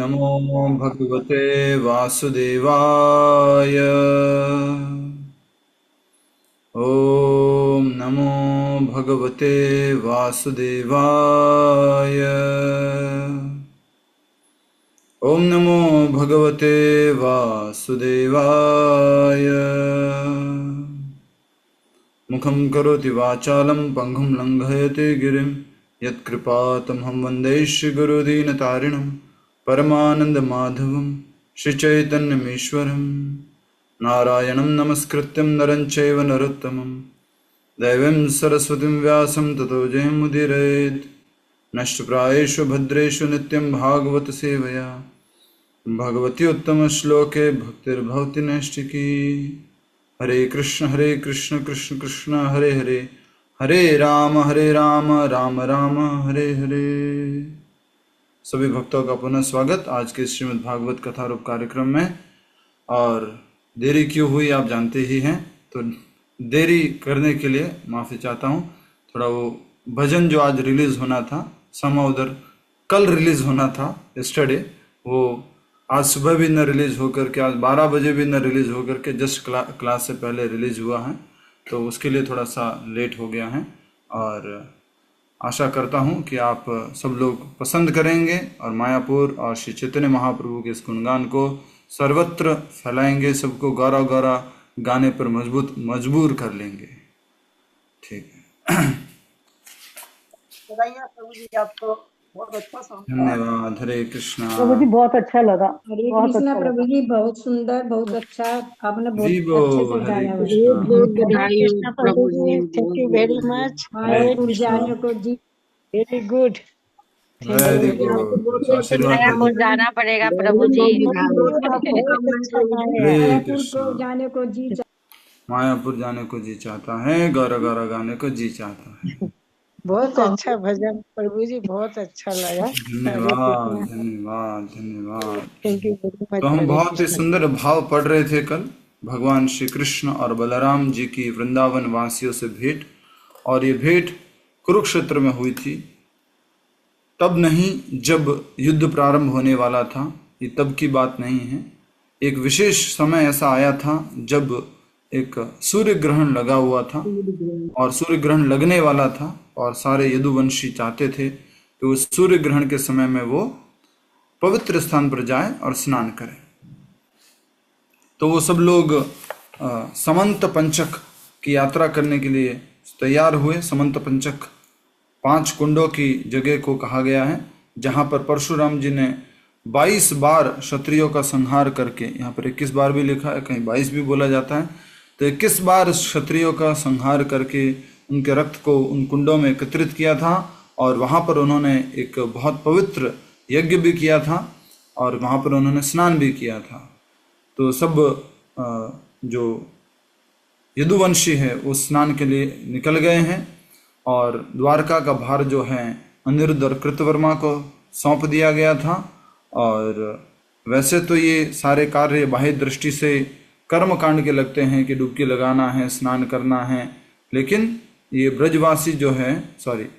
नमो भगवते वासुदेवाय। ओम नमो भगवते वासुदेवाय। ओम नमो भगवते वासुदेवाय। मुखं करोति वाचालं पंगुं लंघयते गिरिं यत्कृपातमहं वन्दे श्रीगुरुदीनतारिणं परमानन्दमाधवं श्रीचैतन्यमीश्वरं। नारायणं नमस्कृत्यं नरं चैव नरोत्तमं देवीं सरस्वतीं व्यासं ततो जयमुदीरयेत्। नष्टप्रायेषु भद्रेषु नित्यं भागवत सेवया भगवती उत्तमश्लोके भक्तिर्भवति नैष्टिकी। हरे कृष्ण कृष्ण कृष्ण हरे हरे, हरे राम राम राम हरे हरे। सभी भक्तों का पुनः स्वागत आज के श्रीमद् भागवत कथा रूप कार्यक्रम में। और देरी क्यों हुई आप जानते ही हैं, तो देरी करने के लिए माफ़ी चाहता हूँ। थोड़ा वो भजन जो आज रिलीज़ होना था, समा उधर कल रिलीज़ होना था यस्टरडे, वो आज सुबह भी न रिलीज़ होकर के, आज 12 बजे भी न रिलीज़ होकर के जस्ट क्लास से पहले रिलीज़ हुआ है, तो उसके लिए थोड़ा सा लेट हो गया है। और आशा करता हूँ कि आप सब लोग पसंद करेंगे और मायापुर और श्री चैतन्य महाप्रभु के इस गुणगान को सर्वत्र फैलाएंगे, सबको गौरा गौरा गाने पर मजबूर कर लेंगे। ठीक है। प्रभु जी, आपको बहुत अच्छा सॉन्ग था। धन्यवाद। हरे कृष्णा। प्रभु जी बहुत अच्छा लगा। हरे बहुत कृष्णा अच्छा प्रभु लगा। जी, बहुत सुंदर, बहुत अच्छा, आपने जी बहुत अच्छे बोल से हरे गाया। Krishna. Hare Krishna Prabhu ji, thank you very much. Mayapur जाने को जी, वेरी गुड। Very good. आशीर्वाद दे मायापुर दो। जाना पड़ेगा प्रभु जी। बहुत बहुत अच्छा गाया। हरे मायापुर कृष्णा। को जाने को जी मायापुर जाने को जी चाहता है, गौरा गौरा गाने को जी चाहता है। बहुत अच्छा भजन प्रभु जी, बहुत अच्छा लगा। हरे धन्यवाद कृष्णा, धन्यवाद धन्यवाद। थैंक यू वेरी तो मच। हम हरे बहुत ही कृष्णा। सुंदर भाव पढ़ रहे थे कल, भगवान श्री कृष्ण और बलराम जी की वृंदावन वासियों से भेंट। और ये भेंट कुरुक्षेत्र में हुई थी, तब नहीं जब युद्ध प्रारंभ होने वाला था, ये तब की बात नहीं है। एक विशेष समय ऐसा आया था जब एक सूर्य ग्रहण लगा हुआ था और सूर्य ग्रहण लगने वाला था, और सारे यदुवंशी चाहते थे कि उस सूर्य ग्रहण के समय में वो पवित्र स्थान पर जाए और स्नान करें। तो वो सब लोग समंत पंचक की यात्रा करने के लिए तैयार हुए। समंत पंचक 5 कुंडों की जगह को कहा गया है, जहाँ पर परशुराम जी ने 22 बार क्षत्रियों का संहार करके, यहाँ पर 21 बार भी लिखा है, कहीं 22 भी बोला जाता है, तो 21 बार क्षत्रियों का संहार करके उनके रक्त को उन कुंडों में एकत्रित किया था। और वहाँ पर उन्होंने एक बहुत पवित्र यज्ञ भी किया था और वहाँ पर उन्होंने स्नान भी किया था। तो सब जो यदुवंशी है वो स्नान के लिए निकल गए हैं और द्वारका का भार जो है अनिरुद्ध और कृतवर्मा को सौंप दिया गया था। और वैसे तो ये सारे कार्य बाह्य दृष्टि से कर्म कांड के लगते हैं कि डुबकी लगाना है, स्नान करना है, लेकिन ये ब्रजवासी जो है,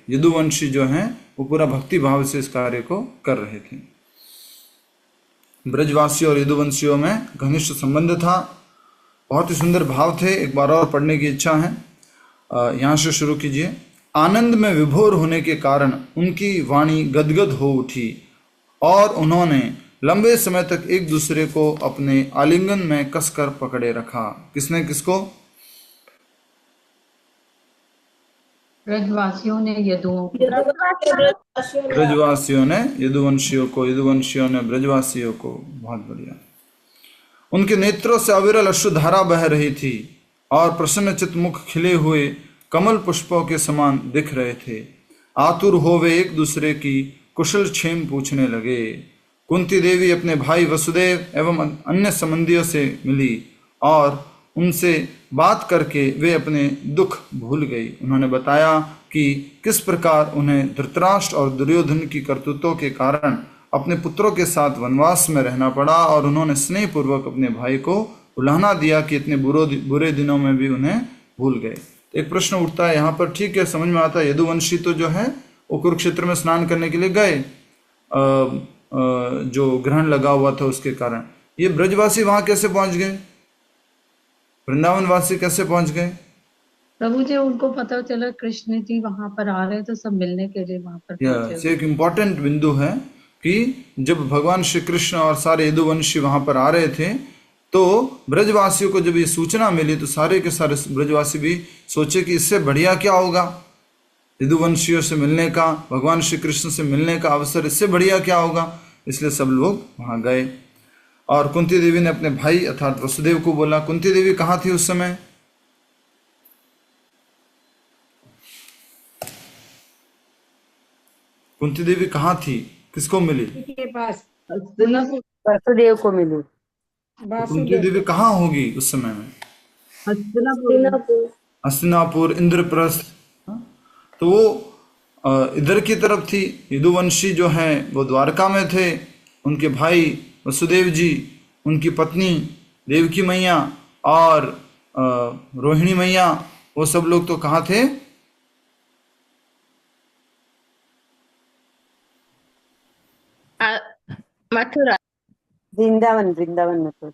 यदुवंशी जो हैं, वो पूरा भक्ति भाव से इस कार्य को कर रहे थे। ब्रजवासी और यदुवंशियों में घनिष्ठ संबंध था। बहुत ही सुंदर भाव थे, एक बार और पढ़ने की इच्छा है। यहाँ से शुरू कीजिए। आनंद में विभोर होने के कारण उनकी वाणी गदगद हो उठी और उन्होंने लंबे समय तक एक दूसरे को अपने आलिंगन में कसकर पकड़े रखा। किसने किसको? ब्रजवासियों ने ब्रजवासियों ने यदुवंशियों को, यदुवंशियों ने ब्रजवासियों को। बहुत बढ़िया। उनके नेत्रों से अविरल अश्रुधारा बह रही थी और प्रसन्नचित मुख खिले हुए कमल पुष्पों के समान दिख रहे थे। आतुर हो वे एक दूसरे की कुशल क्षेम पूछने लगे। कुंती देवी अपने भाई वसुदेव एवं अन्य संबंधियों से मिली और उनसे बात करके वे अपने दुख भूल गई। उन्होंने बताया कि किस प्रकार उन्हें धृतराष्ट्र और दुर्योधन की करतूतों के कारण अपने पुत्रों के साथ वनवास में रहना पड़ा और उन्होंने स्नेहपूर्वक अपने भाई को उलाहना दिया कि इतने बुरे दिनों में भी उन्हें भूल गए। तो एक प्रश्न उठता है यहाँ पर, ठीक है, समझ में आता है, यदुवंशी तो जो है वो कुरुक्षेत्र में स्नान करने के लिए गए, जो ग्रहण लगा हुआ था उसके कारण। ये ब्रजवासी वहां कैसे पहुंच गए, वृंदावन वासी कैसे पहुंच गए? प्रभु जी उनको पता चला कृष्ण जी वहां पर आ रहे, तो सब मिलने के लिए वहां पर पहुंचे से एक इम्पॉर्टेंट बिंदु है कि जब भगवान श्री कृष्ण और सारे यदुवंशी वहां पर आ रहे थे तो ब्रजवासियों को जब ये सूचना मिली तो सारे के सारे ब्रजवासी भी सोचे कि इससे बढ़िया क्या होगा, यदुवंशियों से मिलने का, भगवान श्री कृष्ण से मिलने का अवसर, इससे बढ़िया क्या होगा। इसलिए सब लोग वहां गए और कुंती देवी ने अपने भाई अर्थात वसुदेव को बोला। कुंती देवी कहाँ थी उस समय? कुंती देवी कहाँ थी, किसको मिली? के पास वसुदेव को मिली। तो कुंती देवी कहाँ होगी उस समय में? हस्तिनापुर। हस्तिनापुर, इंद्रप्रस्थ। हाँ? तो वो इधर की तरफ थी। यदुवंशी जो है वो द्वारका में थे, उनके भाई वसुदेव जी, उनकी पत्नी देवकी मैया और रोहिणी मैया, वो सब लोग तो कहाँ थे? मथुरा, वृंदावन, वृंदावन में तो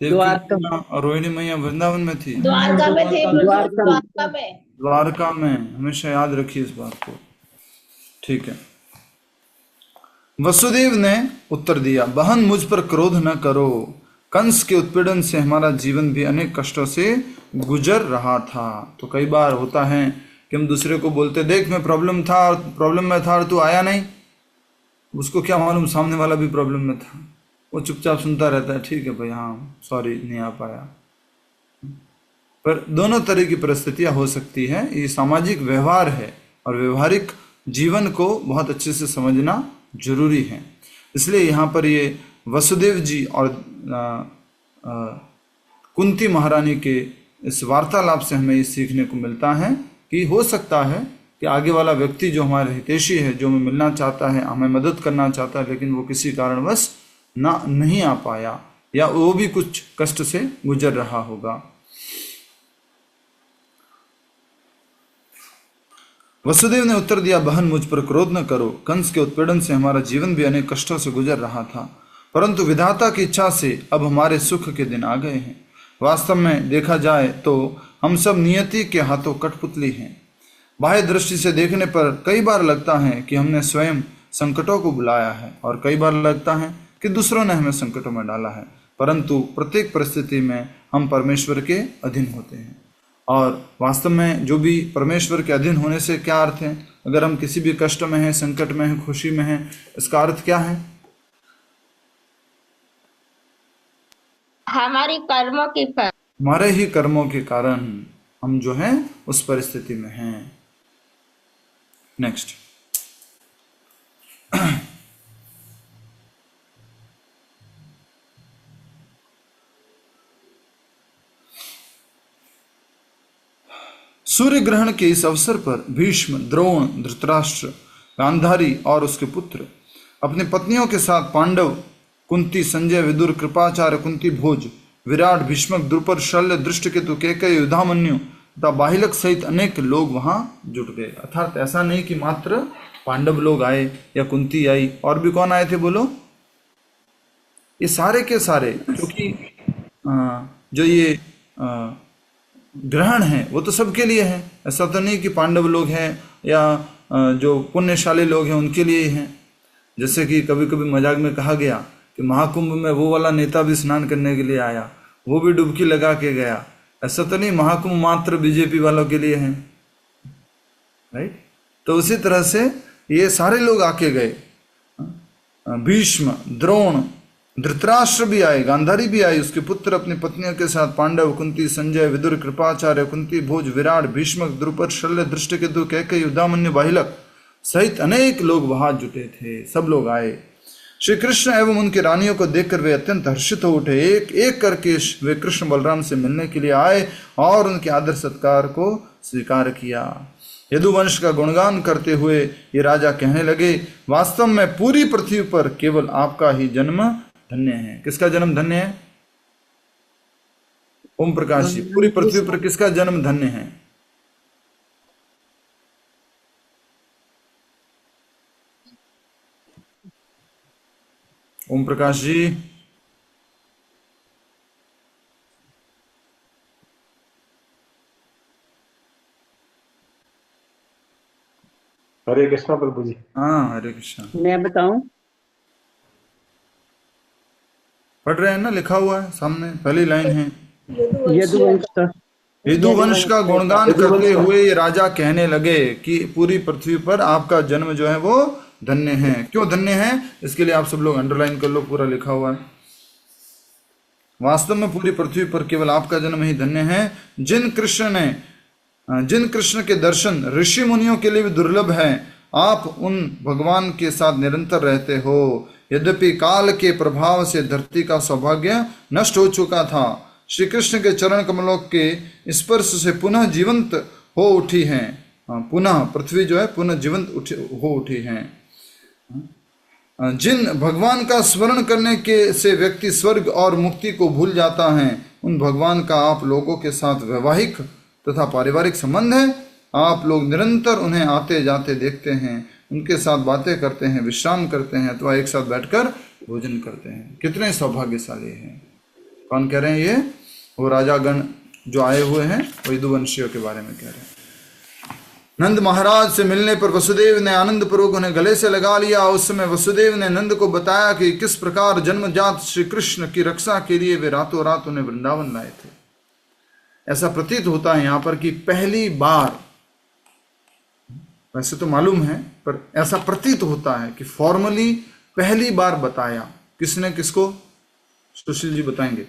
देवकी मैया और रोहिणी मैया वृंदावन में थी, द्वारका में थे, द्वारका में। द्वारका में। हमेशा याद रखिए इस बात को, ठीक है। वसुदेव ने उत्तर दिया, बहन मुझ पर क्रोध न करो, कंस के उत्पीड़न से हमारा जीवन भी अनेक कष्टों से गुजर रहा था। तो कई बार होता है कि हम दूसरे को बोलते, देख मैं प्रॉब्लम था और प्रॉब्लम में था और तू आया नहीं। उसको क्या मालूम सामने वाला भी प्रॉब्लम में था, वो चुपचाप सुनता रहता है, ठीक है भाई, हाँ सॉरी नहीं आ पाया। पर दोनों तरह की परिस्थितियां हो सकती है, ये सामाजिक व्यवहार है और व्यवहारिक जीवन को बहुत अच्छे से समझना जरूरी है। इसलिए यहाँ पर ये वसुदेव जी और कुंती महारानी के इस वार्तालाप से हमें ये सीखने को मिलता है कि हो सकता है कि आगे वाला व्यक्ति जो हमारे हितैषी है, जो हमें मिलना चाहता है, हमें मदद करना चाहता है, लेकिन वो किसी कारणवश नहीं आ पाया या वो भी कुछ कष्ट से गुजर रहा होगा। वसुदेव ने उत्तर दिया, बहन मुझ पर क्रोध न करो, कंस के उत्पीड़न से हमारा जीवन भी अनेक कष्टों से गुजर रहा था, परंतु विधाता की इच्छा से अब हमारे सुख के दिन आ गए हैं। वास्तव में देखा जाए तो हम सब नियति के हाथों कठपुतली हैं। बाह्य दृष्टि से देखने पर कई बार लगता है कि हमने स्वयं संकटों को बुलाया है और कई बार लगता है कि दूसरों ने हमें संकटों में डाला है, परंतु प्रत्येक परिस्थिति में हम परमेश्वर के अधीन होते हैं। और वास्तव में जो भी परमेश्वर के अधीन होने से क्या अर्थ है? अगर हम किसी भी कष्ट में हैं, संकट में हैं, खुशी में हैं, इसका अर्थ क्या है? हमारी कर्मों की फल। हमारे ही कर्मों के कारण हम जो हैं उस परिस्थिति में हैं। नेक्स्ट, सूर्य ग्रहण के इस अवसर पर भीष्म, द्रोण, धृतराष्ट्र, गांधारी और उसके पुत्र अपनी पत्नियों के साथ पांडव, कुंती, संजय, विदुर, कृपाचार्य, कुंती भोज, विराट, भीष्मक, द्रुपद, शल्य, दृष्टकेतु, कैकेयी, युधामन्यु तथा बाहिलक सहित अनेक लोग वहां जुट गए। अर्थात ऐसा नहीं कि मात्र पांडव लोग आए या कुंती आई, और भी कौन आए थे बोलो? ये सारे के सारे, क्योंकि जो ये ग्रहण है वो तो सबके लिए है। ऐसा तो नहीं कि पांडव लोग हैं या जो पुण्यशाली लोग हैं उनके लिए ही हैं। जैसे कि कभी कभी मजाक में कहा गया कि महाकुंभ में वो वाला नेता भी स्नान करने के लिए आया, वो भी डुबकी लगा के गया। ऐसा तो नहीं महाकुंभ मात्र बीजेपी वालों के लिए है, राइट? तो उसी तरह से ये सारे लोग आके गए। भीष्म, द्रोण, धृतराष्ट्र भी आए, गांधारी भी आई, उसके पुत्र अपनी पत्नियों के साथ, पांडव, कुंती, संजय, विदुर, कृपाचार्य, कुंती भोज, विराट, भीष्मक, द्रुपद, शल्य, दृष्टकेतु, कैकेयी, युधामन्यु, बाहिलक सहित अनेक लोग वहां जुटे थे। सब लोग आए। श्री कृष्ण एवं उनकी रानियों को देखकर वे अत्यंत हर्षित हो उठे। एक एक करके वे कृष्ण बलराम से मिलने के लिए आए और उनके आदर सत्कार को स्वीकार किया। यदुवंश का गुणगान करते हुए ये राजा कहने लगे, वास्तव में पूरी पृथ्वी पर केवल आपका ही जन्म धन्य है। किसका जन्म धन्य है? ओम प्रकाश जी, पूरी पृथ्वी पर किसका जन्म धन्य है? ओम प्रकाश जी। हरे कृष्णा प्रभु जी। हाँ, हरे कृष्णा। मैं बताऊं? पढ़ रहे हैं ना, लिखा हुआ है सामने, पहली लाइन है। यदुवंश का यदुवंश का गुणगान यदुवंश करते का। हुए ये राजा कहने लगे कि पूरी पृथ्वी पर आपका जन्म जो है वो धन्य है। क्यों धन्य है, इसके लिए आप सब लोग अंडरलाइन कर लो, पूरा लिखा हुआ है। वास्तव में पूरी पृथ्वी पर केवल आपका जन्म ही धन्य है। जिन कृष्ण के दर्शन ऋषि मुनियों के लिए भी दुर्लभ है, आप उन भगवान के साथ निरंतर रहते हो। यद्यपि काल के प्रभाव से धरती का सौभाग्य नष्ट हो चुका था, श्री कृष्ण के चरण कमलों के स्पर्श से पुनः जीवंत हो उठी है। पुनः पृथ्वी जो है पुनः जीवंत हो उठी है। जिन भगवान का स्मरण करने के से व्यक्ति स्वर्ग और मुक्ति को भूल जाता है, उन भगवान का आप लोगों के साथ वैवाहिक तथा पारिवारिक संबंध है। आप लोग निरंतर उन्हें आते जाते देखते हैं, उनके साथ बातें करते हैं, विश्राम करते हैं अथवा एक साथ बैठकर भोजन करते हैं। कितने सौभाग्यशाली हैं। कौन कह रहे हैं? ये वो राजागण जो आए हुए हैं, वो यदुवंशियों के बारे में कह रहे हैं। नंद महाराज से मिलने पर वसुदेव ने आनंद पूर्वक उन्हें गले से लगा लिया। उस समय वसुदेव ने नंद को बताया कि किस प्रकार जन्मजात श्री कृष्ण की रक्षा के लिए वे रातों रात उन्हें वृंदावन लाए थे। ऐसा प्रतीत होता है यहाँ पर कि पहली बार, वैसे तो मालूम है पर ऐसा प्रतीत होता है कि फॉर्मली पहली बार बताया। किसने किसको? सुशील जी बताएंगे।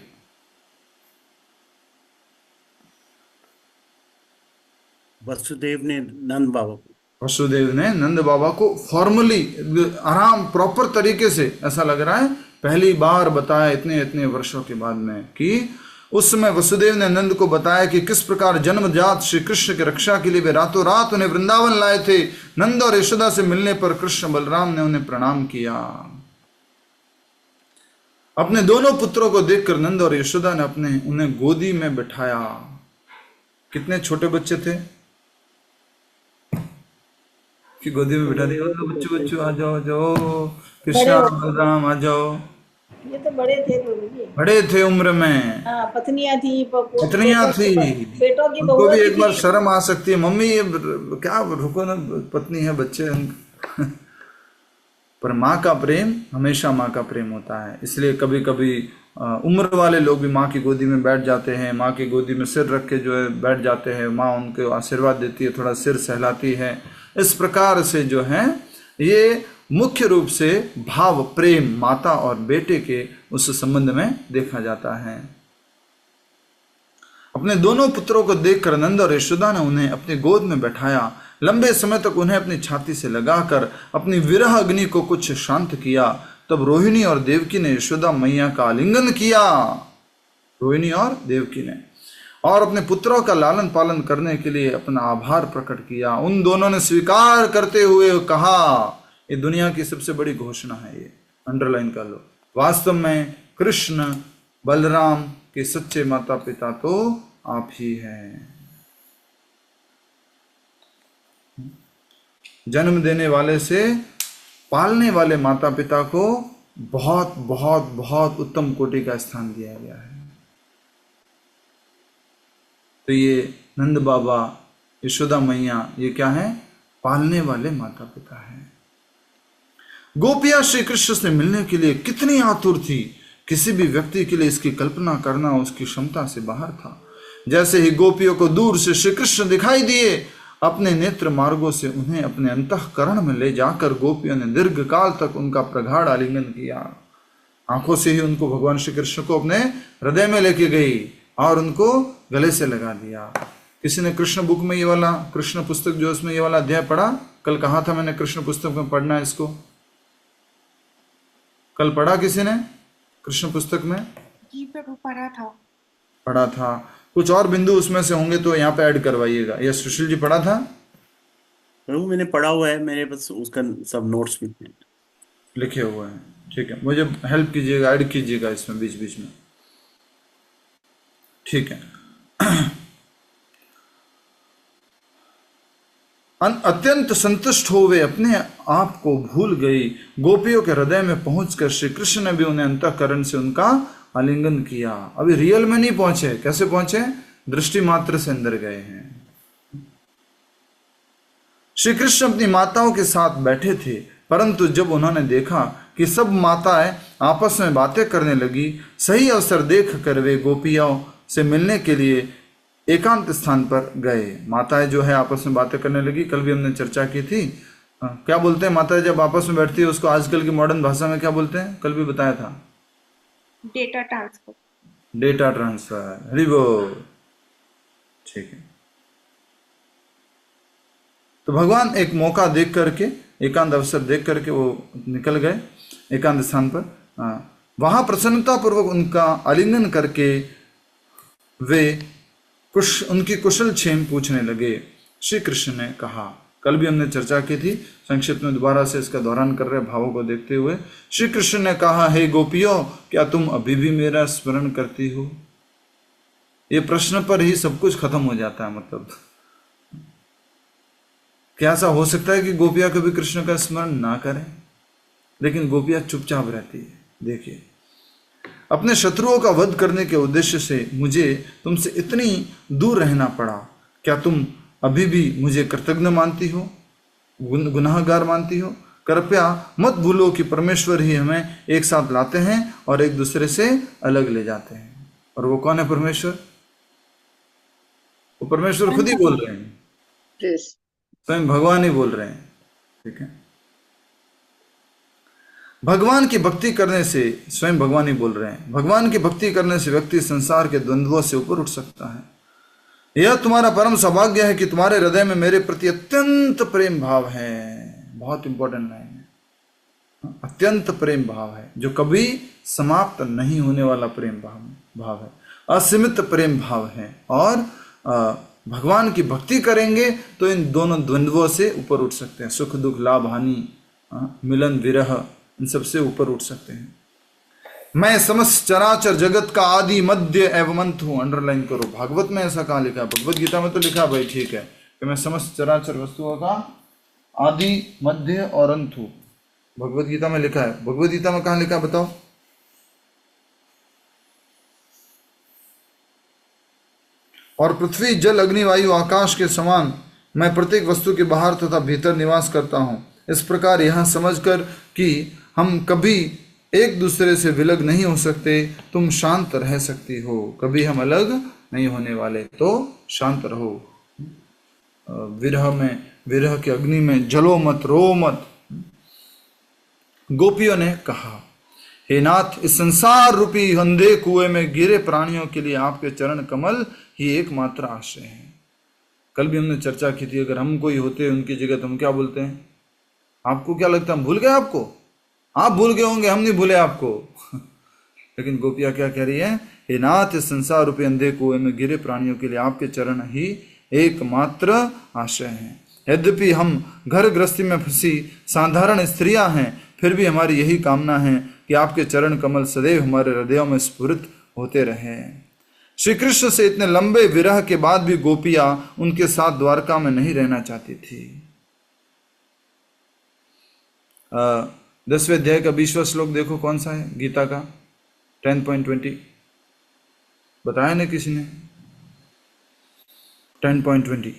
वसुदेव ने नंद बाबा को वसुदेव ने नंद बाबा को फॉर्मली, आराम प्रॉपर तरीके से, ऐसा लग रहा है पहली बार बताया इतने इतने वर्षों के बाद में, कि उस समय वसुदेव ने नंद को बताया कि किस प्रकार जन्मजात श्री कृष्ण की रक्षा के लिए वे रातों रात उन्हें वृंदावन लाए थे। नंद और यशोदा से मिलने पर कृष्ण बलराम ने उन्हें प्रणाम किया। अपने दोनों पुत्रों को देखकर नंद और यशोदा ने उन्हें गोदी में बिठाया। कितने छोटे बच्चे थे कि गोदी में बिठा दिया, बच्चों बच्चों आ जाओ, जाओ कृष्णा बलराम आ जाओ। ये तो बड़े थे प्रभु जी। बड़े थे उम्र में, हाँ, पत्नियां थी, पत्नियां थी, बेटों की उनको भी एक बार थी। शर्म आ सकती है, मम्मी ये क्या, रुको ना, पत्नी है, बच्चे पर माँ का प्रेम हमेशा माँ का प्रेम होता है। इसलिए कभी कभी उम्र वाले लोग भी माँ की गोदी में बैठ जाते हैं, माँ की गोदी में सिर रख के जो है बैठ जाते हैं, माँ उनको आशीर्वाद देती है, थोड़ा सिर सहलाती है। इस प्रकार से जो है ये मुख्य रूप से भाव प्रेम माता और बेटे के उस संबंध में देखा जाता है। अपने दोनों पुत्रों को देखकर नंद और यशोदा ने उन्हें अपनी गोद में बैठाया। लंबे समय तक उन्हें अपनी छाती से लगाकर अपनी विरह अग्नि को कुछ शांत किया। तब रोहिणी और देवकी ने यशोदा मैया का आलिंगन किया, रोहिणी और देवकी ने, और अपने पुत्रों का लालन पालन करने के लिए अपना आभार प्रकट किया। उन दोनों ने स्वीकार करते हुए कहा, ये दुनिया की सबसे बड़ी घोषणा है, ये अंडरलाइन कर लो, वास्तव में कृष्ण बलराम के सच्चे माता पिता तो आप ही हैं। जन्म देने वाले से पालने वाले माता पिता को बहुत बहुत बहुत उत्तम कोटि का स्थान दिया गया है। तो ये नंद बाबा, यशोदा मैया, ये क्या है? पालने वाले माता पिता हैं। गोपियां श्री कृष्ण से मिलने के लिए कितनी आतुर थी, किसी भी व्यक्ति के लिए इसकी कल्पना करना उसकी क्षमता से बाहर था। जैसे ही गोपियों को दूर से श्री कृष्ण दिखाई दिए, अपने नेत्र मार्गों से उन्हें अपने अंतःकरण में ले जाकर गोपियों ने दीर्घ काल तक उनका प्रगाढ़ आलिंगन किया। आंखों से ही उनको भगवान श्री कृष्ण को अपने हृदय में लेके गई और उनको गले से लगा दिया। किसी ने कृष्ण बुक में ये वाला, कृष्ण पुस्तक जो उसमें ये वाला अध्याय पढ़ा? कल कहा था मैंने कृष्ण पुस्तक में पढ़ना है इसको, कल पढ़ा किसी ने कृष्ण पुस्तक में? जी प्रभु पढ़ा था। पढ़ा था। कुछ और बिंदु उसमें से होंगे तो यहाँ पे ऐड करवाइएगा। यह सुशील जी पढ़ा था? प्रभु मैंने पढ़ा हुआ है, मेरे पास उसका सब नोट्स भी लिखे हुए हैं। ठीक है, मुझे हेल्प कीजिएगा, ऐड कीजिएगा इसमें बीच बीच में। ठीक है। अत्यंत संतुष्ट हो वे अपने आप को भूल गई। गोपियों के हृदय में पहुंचकर श्री कृष्ण ने भी उन्हें अंतःकरण से उनका आलिंगन किया। अभी रियल में नहीं पहुंचे, कैसे पहुंचे? दृष्टि मात्र से अंदर गए हैं। श्री कृष्ण अपनी माताओं के साथ बैठे थे, परंतु जब उन्होंने देखा कि सब माताएं आपस में बातें करने लगी, सही अवसर देख कर वे गोपियों से मिलने के लिए एकांत स्थान पर गए। माताएं जो है आपस में बातें करने लगी, कल भी हमने चर्चा की थी। क्या बोलते हैं माताएं जब आपस में बैठती है, उसको आजकल की मॉडर्न भाषा में क्या बोलते हैं? कल भी बताया था, data transfer. Data transfer. Hari बोल। ठीक है, तो भगवान एक मौका देख करके, एकांत अवसर देख करके वो निकल गए एकांत स्थान पर। वहां प्रसन्नता पूर्वक उनका आलिंगन करके वे उनकी कुशल क्षेम पूछने लगे। श्री कृष्ण ने कहा, कल भी हमने चर्चा की थी, संक्षिप्त में दोबारा से इसका दोहरान कर रहे भावों को देखते हुए। श्री कृष्ण ने कहा, हे गोपियों, क्या तुम अभी भी मेरा स्मरण करती हो? ये प्रश्न पर ही सब कुछ खत्म हो जाता है। मतलब क्या ऐसा हो सकता है कि गोपियां कभी कृष्ण का स्मरण ना करें? लेकिन गोपियां चुपचाप रहती है। देखिए, अपने शत्रुओं का वध करने के उद्देश्य से मुझे तुमसे इतनी दूर रहना पड़ा। क्या तुम अभी भी मुझे कृतज्ञ मानती हो, गुनाहगार मानती हो? कृपया मत भूलो कि परमेश्वर ही हमें एक साथ लाते हैं और एक दूसरे से अलग ले जाते हैं। और वो कौन है परमेश्वर? वो परमेश्वर खुद ही बोल रहे हैं, स्वयं भगवान ही बोल रहे हैं। ठीक है, भगवान की भक्ति करने से, स्वयं भगवान ही बोल रहे हैं, भगवान की भक्ति करने से व्यक्ति संसार के द्वंद्वों से ऊपर उठ सकता है। यह तुम्हारा परम सौभाग्य है कि तुम्हारे हृदय में मेरे प्रति अत्यंत प्रेम भाव है। बहुत इंपॉर्टेंट लाइन है, अत्यंत प्रेम भाव है, जो कभी समाप्त नहीं होने वाला प्रेम भाव है, असीमित प्रेम भाव है। और भगवान की भक्ति करेंगे तो इन दोनों द्वंद्वों से ऊपर उठ सकते हैं। सुख दुख, लाभ हानि, मिलन विरह, इन सबसे ऊपर उठ सकते हैं। मैं समस्त चराचर जगत का आदि मध्य एवं अंत हूं। अंडरलाइन करो, भागवत में ऐसा कहाँ लिखा है? भगवत गीता में तो लिखा भाई, ठीक है, कि मैं समस्त चराचर वस्तुओं का आदि मध्य और अंत हूं। भगवत गीता में लिखा है। भगवत गीता में कहाँ लिखा है बताओ? और पृथ्वी, जल, अग्नि, वायु, आकाश के समान मैं प्रत्येक वस्तु के बाहर तथा भीतर निवास करता हूं। इस प्रकार यह समझकर कि हम कभी एक दूसरे से विलग नहीं हो सकते, तुम शांत रह सकती हो। कभी हम अलग नहीं होने वाले, तो शांत रहो। विरह की अग्नि में जलो मत, रो मत। गोपियों ने कहा, हे नाथ, इस संसार रूपी अंधे कुएं में गिरे प्राणियों के लिए आपके चरण कमल ही एकमात्र आश्रय है। कल भी हमने चर्चा की थी, अगर हम कोई होते उनकी जगह तो हम क्या बोलते हैं? आपको क्या लगता है हम भूल गए आपको? आप भूल गए होंगे, हम नहीं भूले आपको। लेकिन गोपियां क्या कह रही है? हे नाथ, इस संसार रूपी अंधे कुएं में गिरे प्राणियों के लिए आपके चरण ही एकमात्र आश्रय है। यद्यपि हम घर गृहस्थी में फंसी साधारण स्त्रियां हैं, फिर भी हमारी यही कामना है कि आपके चरण कमल सदैव हमारे हृदयों में स्फुरित होते रहे। श्री कृष्ण से इतने लंबे विरह के बाद भी गोपियां उनके साथ द्वारका में नहीं रहना चाहती थी। 10वें अध्याय का 20वां श्लोक देखो, कौन सा है गीता का? 10.20 बताया ना किसी ने? 10.20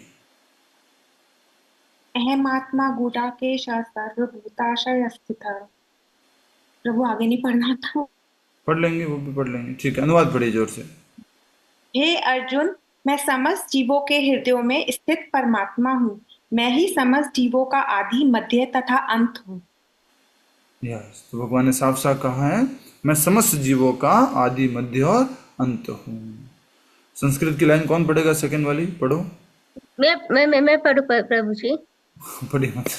अहमात्मा गुडाकेश सर्वभूताशय स्थित। प्रभु आगे नहीं पढ़ना था, पढ़ लेंगे, वो भी पढ़ लेंगे। ठीक है, अनुवाद पढ़िए जोर से। हे अर्जुन, मैं समस्त जीवों के हृदयों में स्थित परमात्मा हूँ। मैं ही समस्त जीवों का आदि, मध्य तथा अंत हूँ। यस, तो भगवान ने साफ साफ कहा है, मैं समस्त जीवों का आदि, मध्य और अंत हूँ। संस्कृत की लाइन कौन पढ़ेगा? सेकंड वाली पढ़ो। मैं पढ़ू प्रभु जी। पढ़िए मत।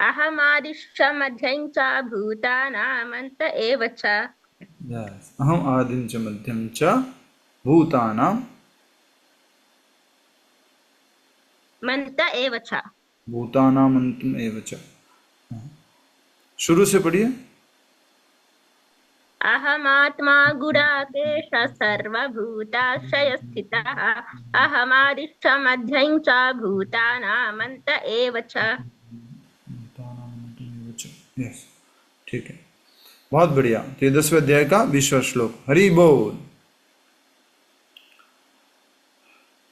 अहम आदिश्च मध्यं च भूतानामन्त एव च। यस, अहम आदिं च मध्यं च भूतानां मन्त एव च। भूतानां अंतम एव च। शुरू से पढ़िए। अहमात्मा गुडाकेश सर्वभूताश्रय स्थितः अहमादिष्टमध्यं च भूतानामन्त एव च। यस, ठीक है, बहुत बढ़िया। तो ये 10वें अध्याय का 20वां श्लोक। हरि बोल।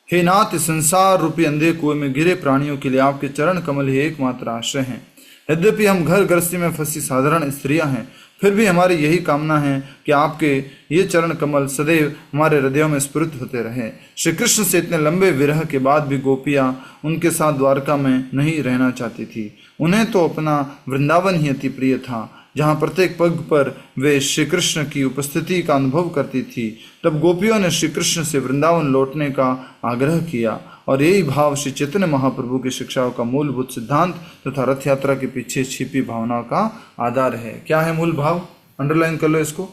हे नाथ, संसार रूपी अंधे कुएं में गिरे प्राणियों के लिए आपके चरण कमल ही एकमात्र आश्रय हैं। यद्यपि हम घर गृहस्थी में फंसी साधारण स्त्रियां हैं, फिर भी हमारी यही कामना है कि आपके ये चरण कमल सदैव हमारे हृदयों में स्फुरित होते रहे। श्री कृष्ण से इतने लंबे विरह के बाद भी गोपियां उनके साथ द्वारका में नहीं रहना चाहती थी। उन्हें तो अपना वृंदावन ही अति प्रिय था, जहाँ प्रत्येक पग पर वे श्री कृष्ण की उपस्थिति का अनुभव करती थी। तब गोपियों ने श्री कृष्ण से वृंदावन लौटने का आग्रह किया, और यही भाव श्री चैतन्य महाप्रभु की शिक्षाओं का मूलभूत सिद्धांत तथा रथ यात्रा के पीछे छिपी भावनाओं का आधार है। क्या है मूल भाव? अंडरलाइन कर लो इसको।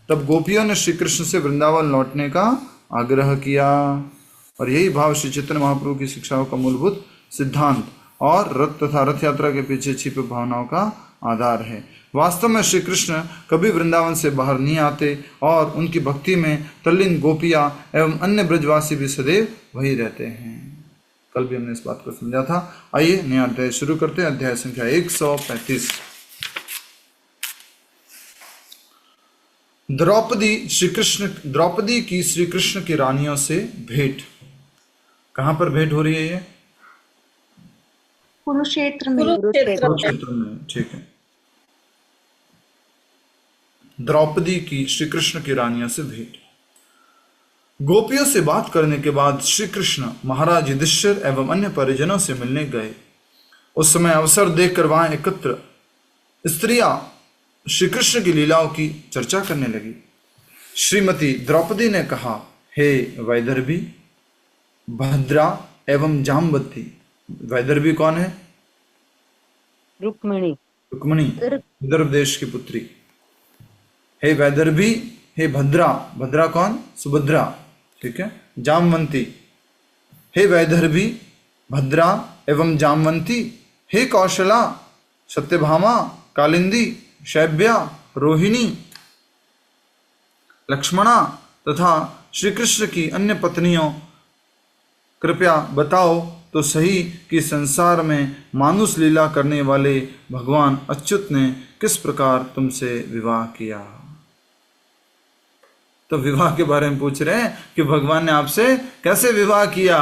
तब गोपियों ने श्री कृष्ण से वृंदावन लौटने का आग्रह किया, और यही भाव श्री चैतन्य महाप्रभु की शिक्षाओं का मूलभूत सिद्धांत और रथ तथा रथ यात्रा के पीछे छिपे भावनाओं का आधार है। वास्तव में श्री कृष्ण कभी वृंदावन से बाहर नहीं आते, और उनकी भक्ति में तल्लीन गोपियां एवं अन्य ब्रजवासी भी सदैव वही रहते हैं। कल भी हमने इस बात को समझा था। आइए नया अध्याय शुरू करते हैं। अध्याय संख्या 135। द्रौपदी की श्री कृष्ण की रानियों से भेंट। कहां पर भेंट हो रही है ये? कुरुक्षेत्र में। कुरुक्षेत्र में, ठीक है। द्रौपदी की श्री कृष्ण की रानियों से भेंट। गोपियों से बात करने के बाद श्री कृष्ण महाराज युधिष्ठिर एवं अन्य परिजनों से मिलने गए। उस समय अवसर देखकर वहां एकत्र स्त्रियां श्री कृष्ण की लीलाओं की चर्चा करने लगी। श्रीमती द्रौपदी ने कहा, हे वैदर्भी, भद्रा एवं जाम्बवती। वैदर्भी कौन है? रुक्मिणी। रुक्मिणी, विदर्भ देश की पुत्री। हे वैदर्भी, हे भद्रा। भद्रा कौन? सुभद्रा, ठीक है। जामवंती, हे वैदर्भी, भद्रा एवं जामवंती, हे कौशला, सत्यभामा, कालिंदी, शैब्या, रोहिणी, लक्ष्मणा तथा श्री कृष्ण की अन्य पत्नियों, कृपया बताओ तो सही कि संसार में मानुष लीला करने वाले भगवान अच्युत ने किस प्रकार तुमसे विवाह किया। तो विवाह के बारे में पूछ रहे हैं कि भगवान ने आपसे कैसे विवाह किया,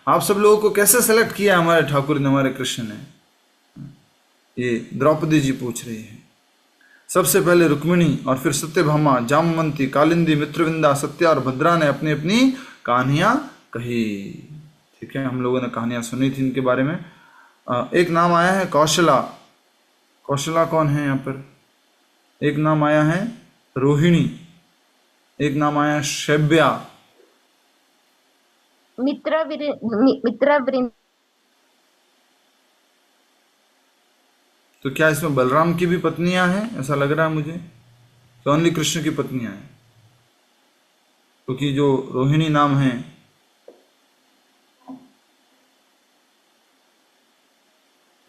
आप सब लोगों को कैसे सेलेक्ट किया हमारे ठाकुर ने, हमारे कृष्ण ने। ये द्रौपदी जी पूछ रही है। सबसे पहले रुक्मिणी और फिर सत्यभामा, जामवंती, कालिंदी, मित्रविंदा, सत्या और भद्रा ने अपनी अपनी कहानियां कही। ठीक है, हम लोगों ने कहानियां सुनी थी इनके बारे में। एक नाम आया है कौशला। कौशला कौन है यहाँ पर? एक नाम आया है रोहिणी, एक नाम आया शैब्या, मित्रवृंद। तो क्या इसमें बलराम की भी पत्नियां हैं? ऐसा लग रहा है मुझे तो ओनली कृष्ण की पत्नियां हैं, क्योंकि जो रोहिणी नाम है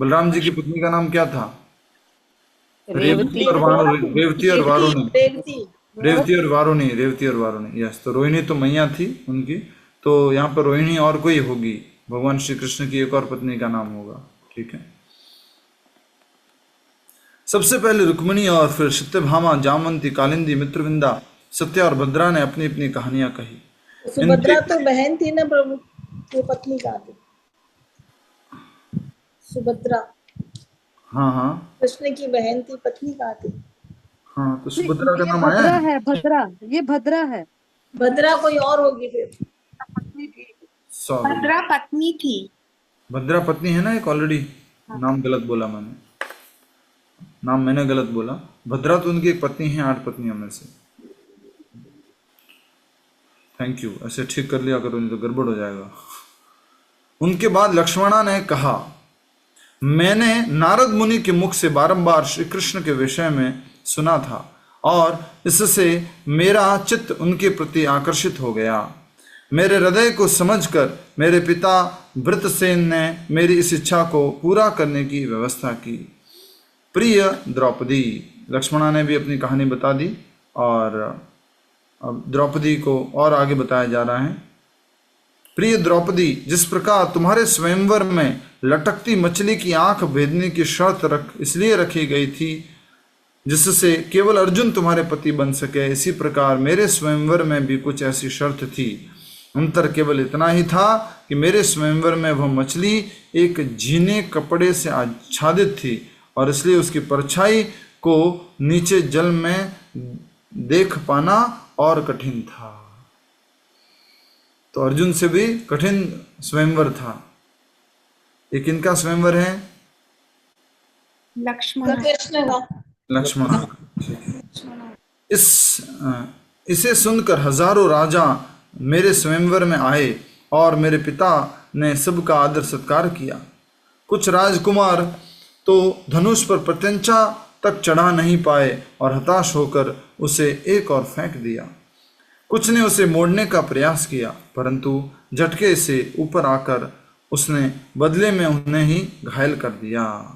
बलराम जी की पत्नी का नाम क्या था? रेवती और वारुणी। रेवती और वारुणी। रेवती और वारुणी, यस। तो रोहिणी तो मैया थी उनकी, तो यहाँ पर रोहिणी और कोई होगी, भगवान श्री कृष्ण की एक और पत्नी का नाम होगा। ठीक है। सबसे पहले रुक्मिणी और फिर सत्यभामा, जामवंती, कालिंदी, मित्रविंदा, सत्या और भद्रा ने अपनी अपनी कहानियां कही। सुभद्रा तो बहन थी ना प्रभु, वो पत्नी कहाँ थी? सुभद्रा, हाँ हाँ, कृष्ण की बहन थी, पत्नी कहाँ थी? हाँ, तो सुभद्रा का नाम आया है। भद्रा, ये भद्रा है। भद्रा कोई और होगी फिर। सॉरी, भद्रा पत्नी थी। भद्रा पत्नी है ना एक ऑलरेडी। नाम गलत बोला मैंने, नाम मैंने गलत बोला। भद्रा तो उनकी एक पत्नी है 8 पत्नियों में से। थैंक यू, ऐसे ठीक कर लिया करो नहीं तो गड़बड़ हो जाएगा। उनके बाद लक्ष्मणा ने कहा, मैंने नारद मुनि के मुख से बारंबार श्री कृष्ण के विषय में सुना था और इससे मेरा चित्त उनके प्रति आकर्षित हो गया। मेरे हृदय को समझकर मेरे पिता वृत्रसेन ने मेरी इस इच्छा को पूरा करने की व्यवस्था की। प्रिय द्रौपदी, लक्ष्मणा ने भी अपनी कहानी बता दी और अब द्रौपदी को और आगे बताया जा रहा है। प्रिय द्रौपदी, जिस प्रकार तुम्हारे स्वयंवर में लटकती मछली की आंख भेदने की शर्त इसलिए रखी गई थी जिससे केवल अर्जुन तुम्हारे पति बन सके, इसी प्रकार मेरे स्वयंवर में भी कुछ ऐसी शर्त थी। अंतर केवल इतना ही था कि मेरे स्वयंवर में वह मछली एक झीने कपड़े से आच्छादित थी और इसलिए उसकी परछाई को नीचे जल में देख पाना और कठिन था। तो अर्जुन से भी कठिन स्वयंवर था। ये किनका स्वयंवर है? लक्ष्मण। लक्ष्मण। इसे सुनकर हजारों राजा मेरे स्वयंवर में आए और मेरे पिता ने सबका आदर सत्कार किया। कुछ राजकुमार तो धनुष पर प्रत्यंचा तक चढ़ा नहीं पाए और हताश होकर उसे एक और फेंक दिया। कुछ ने उसे मोड़ने का प्रयास किया, परंतु झटके से ऊपर आकर उसने बदले में उन्हें ही घायल कर दिया।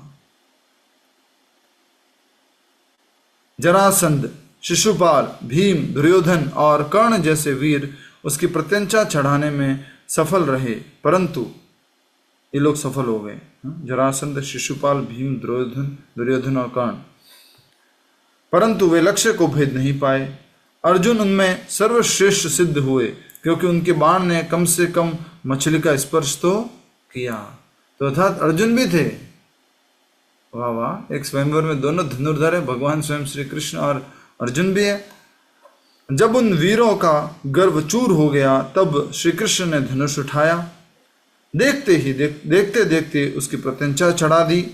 जरासंध, शिशुपाल, भीम, दुर्योधन और कर्ण जैसे वीर उसकी प्रत्यंचा चढ़ाने में सफल रहे, परंतु ये लोग सफल हो गए। जरासंध, शिशुपाल, भीम, दुर्योधन और कर्ण, परंतु वे लक्ष्य को भेद नहीं पाए। अर्जुन उनमें सर्वश्रेष्ठ सिद्ध हुए क्योंकि उनके बाण ने कम से कम मछली का स्पर्श तो किया। तो अर्थात अर्जुन भी थे। वाह वाह, एक स्वयंवर में दोनों धनुर्धर है, भगवान स्वयं श्री कृष्ण और अर्जुन भी है। जब उन वीरों का गर्व चूर हो गया तब श्री कृष्ण ने धनुष उठाया। देखते देखते उसकी प्रत्यंचा चढ़ा दी।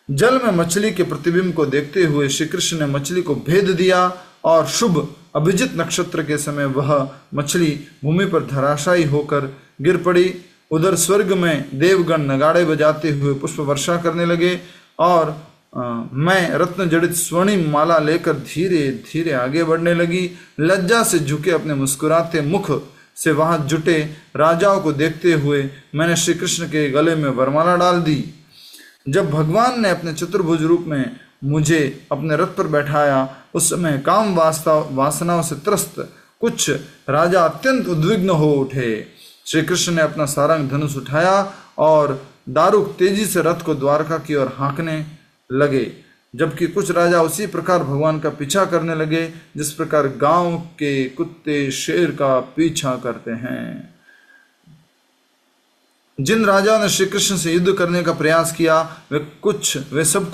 जल में मछली के प्रतिबिंब को देखते हुए श्री कृष्ण ने मछली को भेद दिया और शुभ अभिजित नक्षत्र के समय वह मछली भूमि पर धराशायी होकर गिर पड़ी। उधर स्वर्ग में देवगण नगाड़े बजाते हुए पुष्प वर्षा करने लगे और मैं रत्न जड़ित स्वर्णिम माला लेकर धीरे धीरे आगे बढ़ने लगी। लज्जा से झुके अपने मुस्कुराते मुख से वहां जुटे राजाओं को देखते हुए मैंने श्री कृष्ण के गले में वरमाला डाल दी। जब भगवान ने अपने चतुर्भुज रूप में मुझे अपने रथ पर बैठाया उस समय काम वासनाओं से त्रस्त कुछ राजा अत्यंत उद्विग्न हो उठे। श्री कृष्ण ने अपना सारंग धनुष उठाया और दारुक तेजी से रथ को द्वारका की ओर हाँकने लगे, जबकि कुछ राजा उसी प्रकार भगवान का पीछा करने लगे जिस प्रकार गांव के कुत्ते शेर का पीछा करते हैं। जिन राजाओं ने श्री कृष्ण से युद्ध करने का प्रयास किया वे सब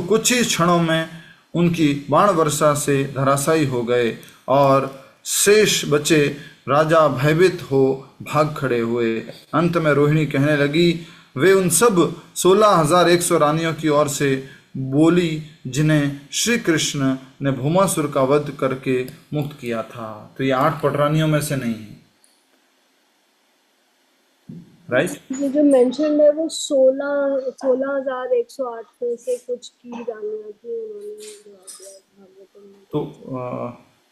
कुछ ही क्षणों में उनकी बाण वर्षा से धराशायी हो गए और शेष बचे राजा भयभीत हो भाग खड़े हुए। अंत में रोहिणी कहने लगी, वे उन सब 16,100 रानियों की ओर से बोली जिन्हें श्री कृष्ण ने भौमासुर का वध करके मुक्त किया था। तो ये 8 पटरानियों में से नहीं है, राइट? ये जो मेंशन है वो 16,108 में से कुछ की रानियां थी, उन्होंने जवाब दिया भागवतम में। तो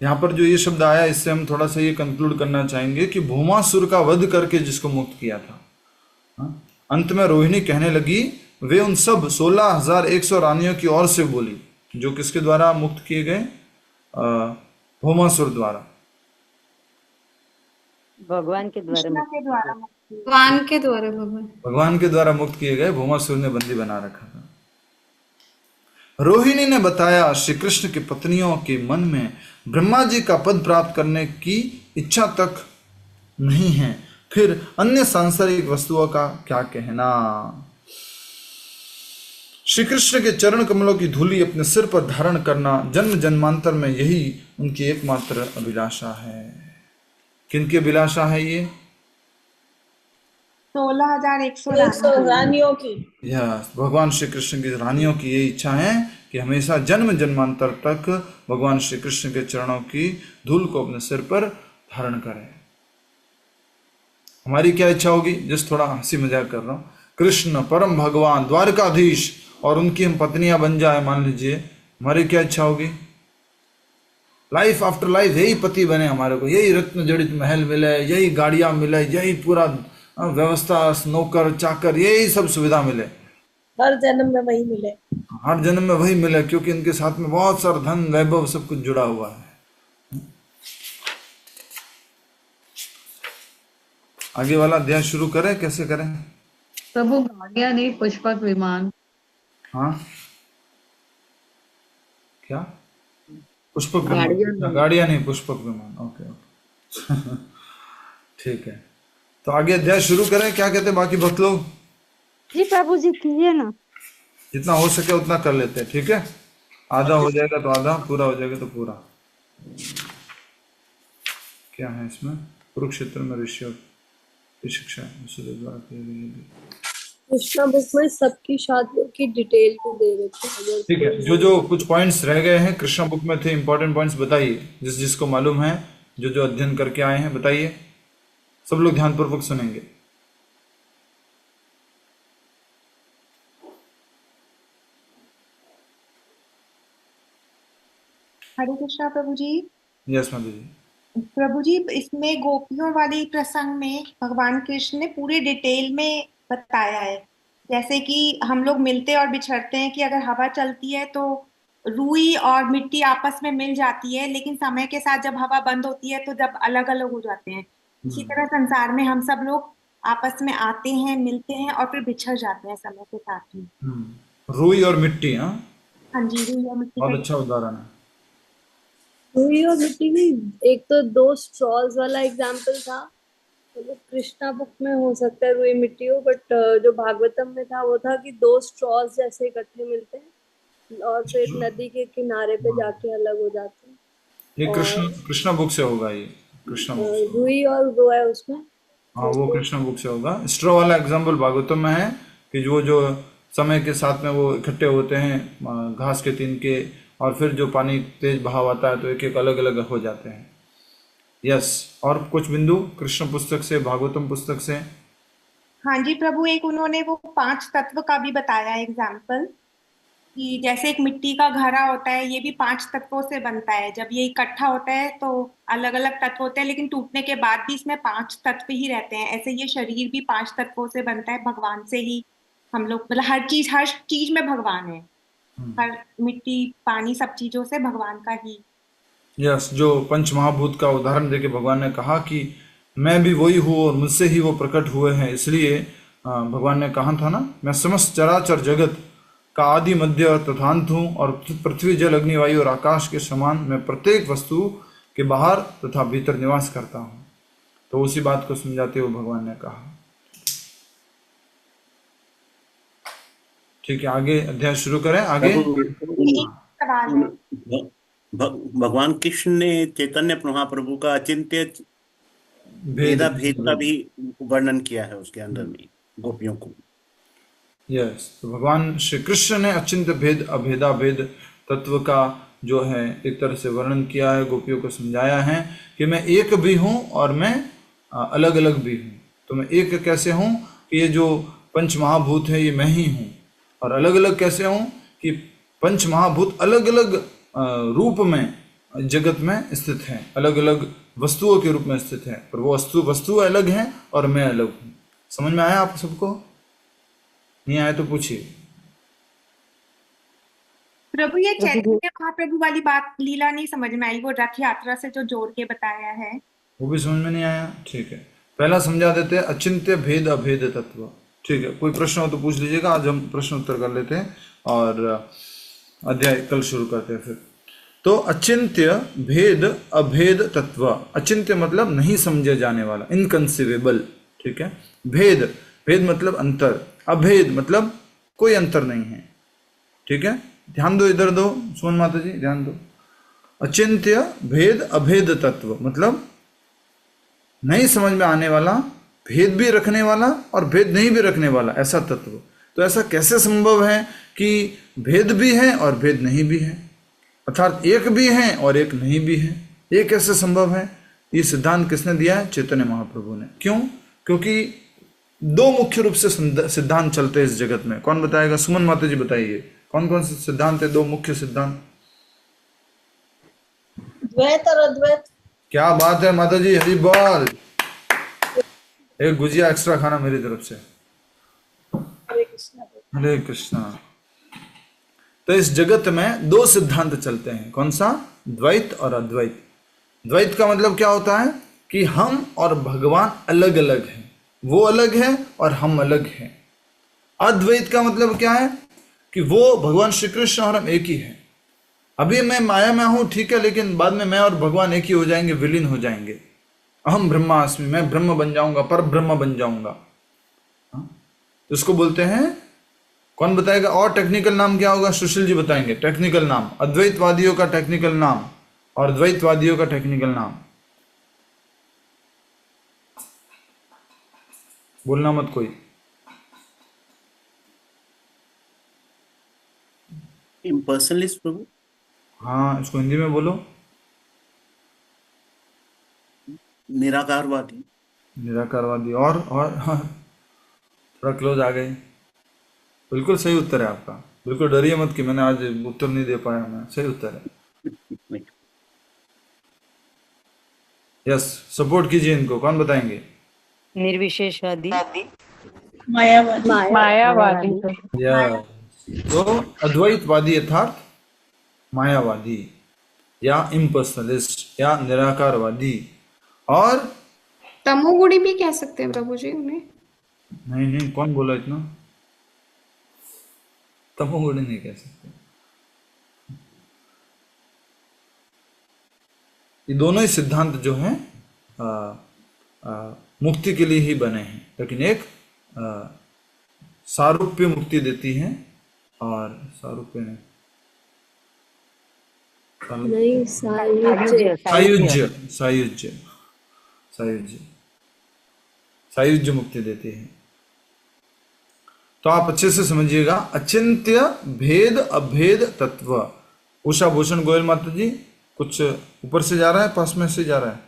यहाँ पर जो ये शब्द आया इससे हम थोड़ा सा ये कंक्लूड करना चाहेंगे कि भौमासुर का वध करके जिसको मुक्त किया था। अंत में रोहिणी कहने लगी, वे उन सब 16,100 रानियों की ओर से बोली जो किसके द्वारा मुक्त किए गए? भौमासुर द्वारा, भगवान के द्वारा भगवान के द्वारा मुक्त किए गए। भौमासुर ने बंदी बना रखा था। रोहिणी ने बताया, श्री कृष्ण की पत्नियों के मन में ब्रह्मा जी का पद प्राप्त करने की इच्छा तक नहीं है, फिर अन्य सांसारिक वस्तुओं का क्या कहना। श्री कृष्ण के चरण कमलों की धूली अपने सिर पर धारण करना जन्म जन्मांतर में यही उनकी एकमात्र अभिलाषा है। किनकी अभिलाषा है ये? 16,100 रानियों की। यस, भगवान श्री कृष्ण की रानियों की ये इच्छा है कि हमेशा जन्म जन्मांतर तक भगवान श्री कृष्ण के चरणों की धूल को अपने सिर पर धारण करें। हमारी क्या इच्छा होगी? जिस थोड़ा हंसी मजाक कर रहा हूँ, कृष्ण परम भगवान द्वारकाधीश और उनकी हम पत्नियां बन जाए, मान लीजिए, हमारी क्या इच्छा होगी? लाइफ आफ्टर लाइफ यही पति बने हमारे को, यही रत्न जड़ित महल मिले, यही गाड़ियां मिले, यही पूरा व्यवस्था, नौकर चाकर, यही सब सुविधा मिले। हर जन्म में वही मिले। हर जन्म में वही मिले, क्योंकि इनके साथ में बहुत सारा धन वैभव सब कुछ जुड़ा हुआ है। आगे वाला अध्याय शुरू करें, कैसे करें? प्रभु गाड़ियां नहीं, पुष्पक विमान। हाँ, क्या? पुष्पक विमान, गाड़ियां नहीं, पुष्पक विमान। ओके ओके ठीक है, तो आगे अध्याय शुरू करें, क्या कहते हैं बाकी भक्त लोग? जी प्रभु जी कीजिए ना। जितना हो सके उतना कर लेते हैं, ठीक है? आधा हो जाएगा तो आधा, पूरा हो जाएगा तो पूरा। क्या है इसमें? कुरुक्षेत्र में ऋषियों की शिक्षा द्वारा की गई है। कृष्णा बुक में सबकी शादियों की डिटेल भी दे रखी है। अगर ठीक है, जो जो कुछ पॉइंट्स रह गए हैं कृष्णा बुक में थे, इंपॉर्टेंट पॉइंट्स बताइए, जिस जिसको मालूम है, जो जो अध्ययन करके आए हैं बताइए। सब लोग ध्यानपूर्वक सुनेंगे। हरे कृष्णा प्रभु जी। यस माता जी। प्रभु जी, इसमें गोपियों वाली प्रसंग में भगवान कृष्ण ने पूरे डिटेल में बताया है, जैसे कि हम लोग मिलते और बिछड़ते हैं कि अगर हवा चलती है तो रुई और मिट्टी आपस में मिल जाती है, लेकिन समय के साथ जब हवा बंद होती है तो जब अलग अलग हो जाते हैं। इसी तरह संसार में हम सब लोग आपस में आते हैं, मिलते हैं और फिर बिछड़ जाते हैं समय के साथ ही। रुई और मिट्टी। हाँ हाँ जी, रुई और मिट्टी बहुत अच्छा उदाहरण है। रुई और मिट्टी नहीं, एक तो 2 स्ट्रॉज वाला एग्जाम्पल था, मतलब कृष्णा बुक में हो सकता है रुई मिट्टी हो, बट जो भागवतम में था वो था कि 2 स्ट्रॉज जैसे इकट्ठे मिलते हैं और फिर नदी के किनारे पे जाके अलग हो जाते हैं। ये कृष्णा बुक से होगा, ये कृष्णा बुक से। रुई और वो है उसमें। हाँ वो कृष्णा बुक से होगा। स्ट्रॉ वाला एग्जाम्पल भागवतम में है कि जो समय के साथ में वो इकट्ठे होते हैं घास के तिनके, और फिर जो पानी तेज बहाव आता है तो एक एक अलग अलग हो जाते हैं। यस, और कुछ बिंदु कृष्ण पुस्तक से, भागवतम पुस्तक से। हाँ जी प्रभु, एक उन्होंने वो 5 तत्व का भी बताया एग्जाम्पल, कि जैसे एक मिट्टी का घड़ा होता है, ये भी 5 तत्वों से बनता है। जब ये इकट्ठा होता है तो अलग अलग तत्व होते हैं, लेकिन टूटने के बाद भी इसमें 5 तत्व ही रहते हैं। ऐसे ये शरीर भी 5 तत्वों से बनता है। भगवान से ही हम लोग, मतलब हर चीज में भगवान है। हर मिट्टी, पानी, सब चीजों से भगवान का ही। यस, जो पंच महाभूत का उदाहरण देके भगवान ने कहा कि मैं भी वही हूँ और मुझसे ही वो प्रकट हुए हैं, इसलिए भगवान ने कहा था ना, मैं समस्त चराचर जगत का आदि मध्य और तथांत हूँ, और पृथ्वी जल अग्नि वायु और आकाश के समान मैं प्रत्येक वस्तु के बाहर तथा भीतर निवास करता हूँ। तो उसी बात को समझाते हुए भगवान ने कहा। ठीक है, आगे अध्याय शुरू करें। आगे सवाल है। भगवान कृष्ण ने चैतन्य महाप्रभु का अचिंत्य भेद का भी वर्णन किया है उसके अंदर में गोपियों को। यस, तो भगवान श्री कृष्ण ने अचिंत्य भेद अभेदा भेद तत्व का जो है एक तरह से वर्णन किया है, गोपियों को समझाया है कि मैं एक भी हूँ और मैं अलग अलग भी हूँ। तो मैं एक कैसे हूँ कि ये जो पंच महाभूत है ये मैं ही हूँ, और अलग अलग कैसे हूँ कि पंच महाभूत अलग अलग रूप में जगत में स्थित हैं, अलग अलग वस्तुओं के रूप में स्थित है, पर वो वस्तु अलग हैं और मैं अलग हूँ। समझ में आया आप सबको? नहीं आया तो पूछिए। प्रभु, ये चैतन्य महाप्रभु वाली बात लीला नहीं समझ में आई, वो रथ यात्रा से जो जोड़ के बताया है वो भी समझ में नहीं आया? ठीक है, पहला समझा देते हैं, अचिंत्य भेद अभेद तत्व। ठीक है, कोई प्रश्न हो तो पूछ लीजिएगा, आज हम प्रश्न उत्तर कर लेते हैं और अध्याय कल शुरू करते हैं फिर। तो अचिंत्य भेद अभेद तत्व। अचिंत्य मतलब नहीं समझे जाने वाला, इनकंसीवेबल। ठीक है, भेद मतलब अंतर, अभेद मतलब कोई अंतर नहीं है। ठीक है, ध्यान दो, इधर दो, सुमन माता जी ध्यान दो। अचिंत्य भेद अभेद तत्व मतलब नहीं समझ में आने वाला, भेद भी रखने वाला और भेद नहीं भी रखने वाला, ऐसा तत्व। तो ऐसा कैसे संभव है कि भेद भी है और भेद नहीं भी है, अर्थात एक भी है और एक नहीं भी है? ये कैसे संभव है? ये सिद्धांत किसने दिया है? चैतन्य महाप्रभु ने। क्यों? क्योंकि दो मुख्य रूप से सिद्धांत चलते हैं इस जगत में। कौन बताएगा? सुमन माता जी बताइए, कौन कौन से सिद्धांत है? दो मुख्य सिद्धांत। द्वैत और अद्वैत। क्या बात है माता जी, हरी बोल। एक गुजिया एक्स्ट्रा खाना मेरी तरफ से। हरे कृष्णा। हरे कृष्णा। तो इस जगत में दो सिद्धांत चलते हैं, कौन सा? द्वैत और अद्वैत। द्वैत का मतलब क्या होता है कि हम और भगवान अलग अलग हैं, वो अलग है और हम अलग हैं। अद्वैत का मतलब क्या है कि वो भगवान श्री कृष्ण और हम एक ही हैं। अभी मैं माया में हूं, ठीक है, लेकिन बाद में मैं और भगवान एक ही हो जाएंगे, विलीन हो जाएंगे। अहम ब्रह्मास्मि, मैं ब्रह्म बन जाऊंगा, पर ब्रह्म बन जाऊंगा। तो इसको बोलते हैं, कौन बताएगा? और टेक्निकल नाम क्या होगा? सुशील जी बताएंगे टेक्निकल नाम, अद्वैतवादियों का टेक्निकल नाम और द्वैतवादियों का टेक्निकल नाम। बोलना मत कोई। इम्पर्सनलिस्ट प्रभु। हाँ, इसको हिंदी में बोलो। निराकारवादी। निराकारवादी। और थोड़ा क्लोज आ गए। बिल्कुल सही उत्तर है आपका। बिल्कुल डरिए मत कि मैंने आज उत्तर नहीं दे पाया, मैं सही उत्तर है। यस, सपोर्ट कीजिए इनको। कौन बताएंगे? निर्विशेषवादी, मायावादी। या तो अद्वैतवादी अर्थात मायावादी या इम्पर्सनलिस्ट या निराकारवादी। और तमोगुणी भी कह सकते हैं प्रभु जी उन्हें। नहीं, कौन बोला इतना? तमोगुणी नहीं कह सकते। ये दोनों ही सिद्धांत जो हैं मुक्ति के लिए ही बने हैं, लेकिन एक सारूप्य मुक्ति देती है और सारूप्य नहीं, सायुज्य। सायुज्य सायुज्य सायुज्य सायुज्य मुक्ति देती है। तो आप अच्छे से समझिएगा, अचिंत्य भेद अभेद तत्व। उषा भूषण गोयल माता जी, कुछ ऊपर से जा रहा है, पास में से जा रहा है?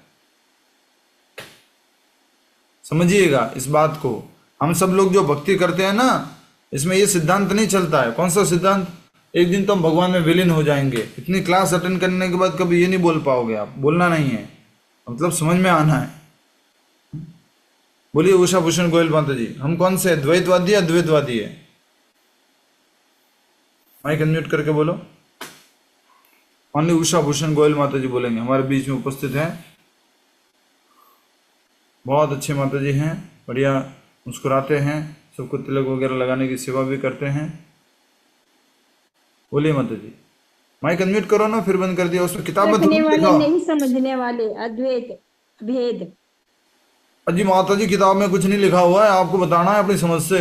समझिएगा इस बात को। हम सब लोग जो भक्ति करते हैं ना, इसमें ये सिद्धांत नहीं चलता है। कौन सा सिद्धांत? एक दिन तो हम भगवान में विलीन हो जाएंगे। इतनी क्लास अटेंड करने के बाद कभी ये नहीं बोल पाओगे आप। बोलना नहीं है, मतलब समझ में आना है। बोलिए उषा भूषण गोयल माता जी, हम कौन से? द्वैतवादी या अद्वैतवादी है? माइक अनम्यूट करके बोलो। ओनली उषा भूषण गोयल माता जी बोलेंगे, हमारे बीच में उपस्थित हैं। बहुत अच्छे माता जी हैं, बढ़िया मुस्कुराते हैं, सबको तिलक वगैरह लगाने की सेवा भी करते हैं। बोलिए माता जी। माइक अनम्यूट करो ना, फिर बंद कर दिया। उसमें किताब में रखने वाले लिखा। नहीं समझने वाले, अद्वैत भेद। अजी माता जी, किताब में कुछ नहीं लिखा हुआ है, आपको बताना है अपनी समझ से।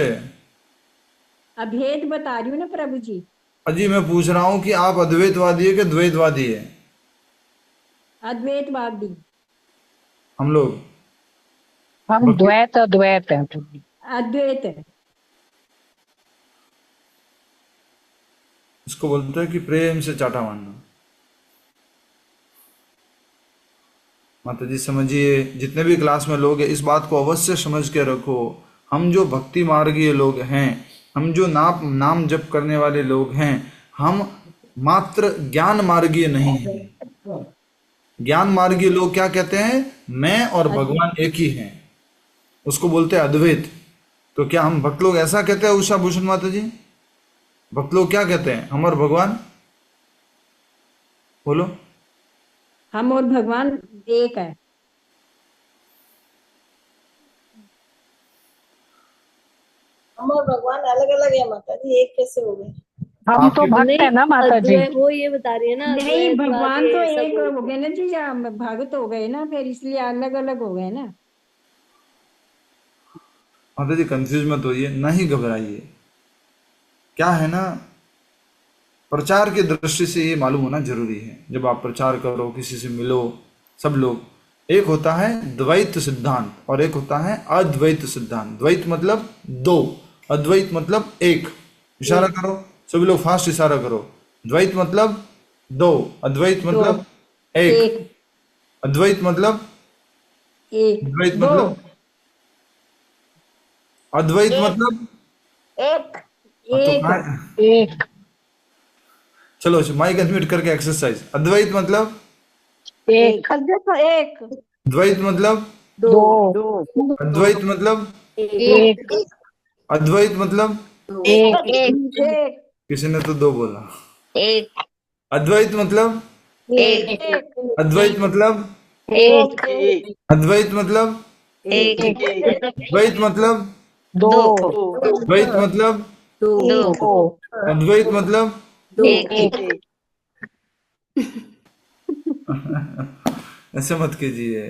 अभेद बता रही हूँ ना प्रभु जी। अजी मैं पूछ रहा हूँ कि आप अद्वैतवादी है कि द्वैतवादी है? अद्वैतवादी। हम लोग हम द्वैत अद्वैत हैं। अद्वैत। इसको बोलते हैं कि प्रेम से चाटा मारना। माता जी समझिए, जितने भी क्लास में लोग हैं, इस बात को अवश्य समझ के रखो। हम जो भक्ति मार्गीय लोग हैं, हम जो नाम जप करने वाले लोग हैं, हम मात्र ज्ञान मार्गीय नहीं हैं। ज्ञान मार्गीय लोग क्या कहते हैं? मैं और भगवान एक ही हैं, उसको बोलते हैं अद्वैत। तो क्या हम भक्त लोग ऐसा कहते हैं उषा भूषण माता जी? भक्त लोग क्या कहते हैं? हम और भगवान, बोलो। हम और भगवान एक है। हम और भगवान अलग अलग है माता जी, एक कैसे हो गए? हम तो भक्त है ना माता जी। वो ये बता रही है ना, नहीं, भगवान तो सब एक हो गए ना जी, भक्त हो गए ना, फिर इसलिए अलग अलग हो गए ना। माता जी कंफ्यूज मत होइए, नहीं घबराइए। क्या है ना, प्रचार की दृष्टि से ये मालूम होना जरूरी है। जब आप प्रचार करो, किसी से मिलो, सब लोग, एक होता है द्वैत सिद्धांत और एक होता है अद्वैत सिद्धांत। द्वैत मतलब दो, अद्वैत मतलब एक। इशारा करो, सभी लोग फास्ट इशारा करो। द्वैत मतलब दो, अद्वैत मतलब एक। अद्वैत मतलब एक। द्वैत मतलब अद्वैत मतलब एक। एक। चलो माइक अनम्यूट करके एक्सरसाइज। अद्वैत मतलब एक। एक। द्वैत मतलब दो। अद्वैत मतलब एक। अद्वैत मतलब एक एक किसी ने तो दो बोला। एक अद्वैत मतलब, एक अद्वैत मतलब, एक अद्वैत मतलब, एक द्वैत मतलब, दो द्वैत मतलब, दो अद्वैत मतलब। एक ऐसे मत कीजिए,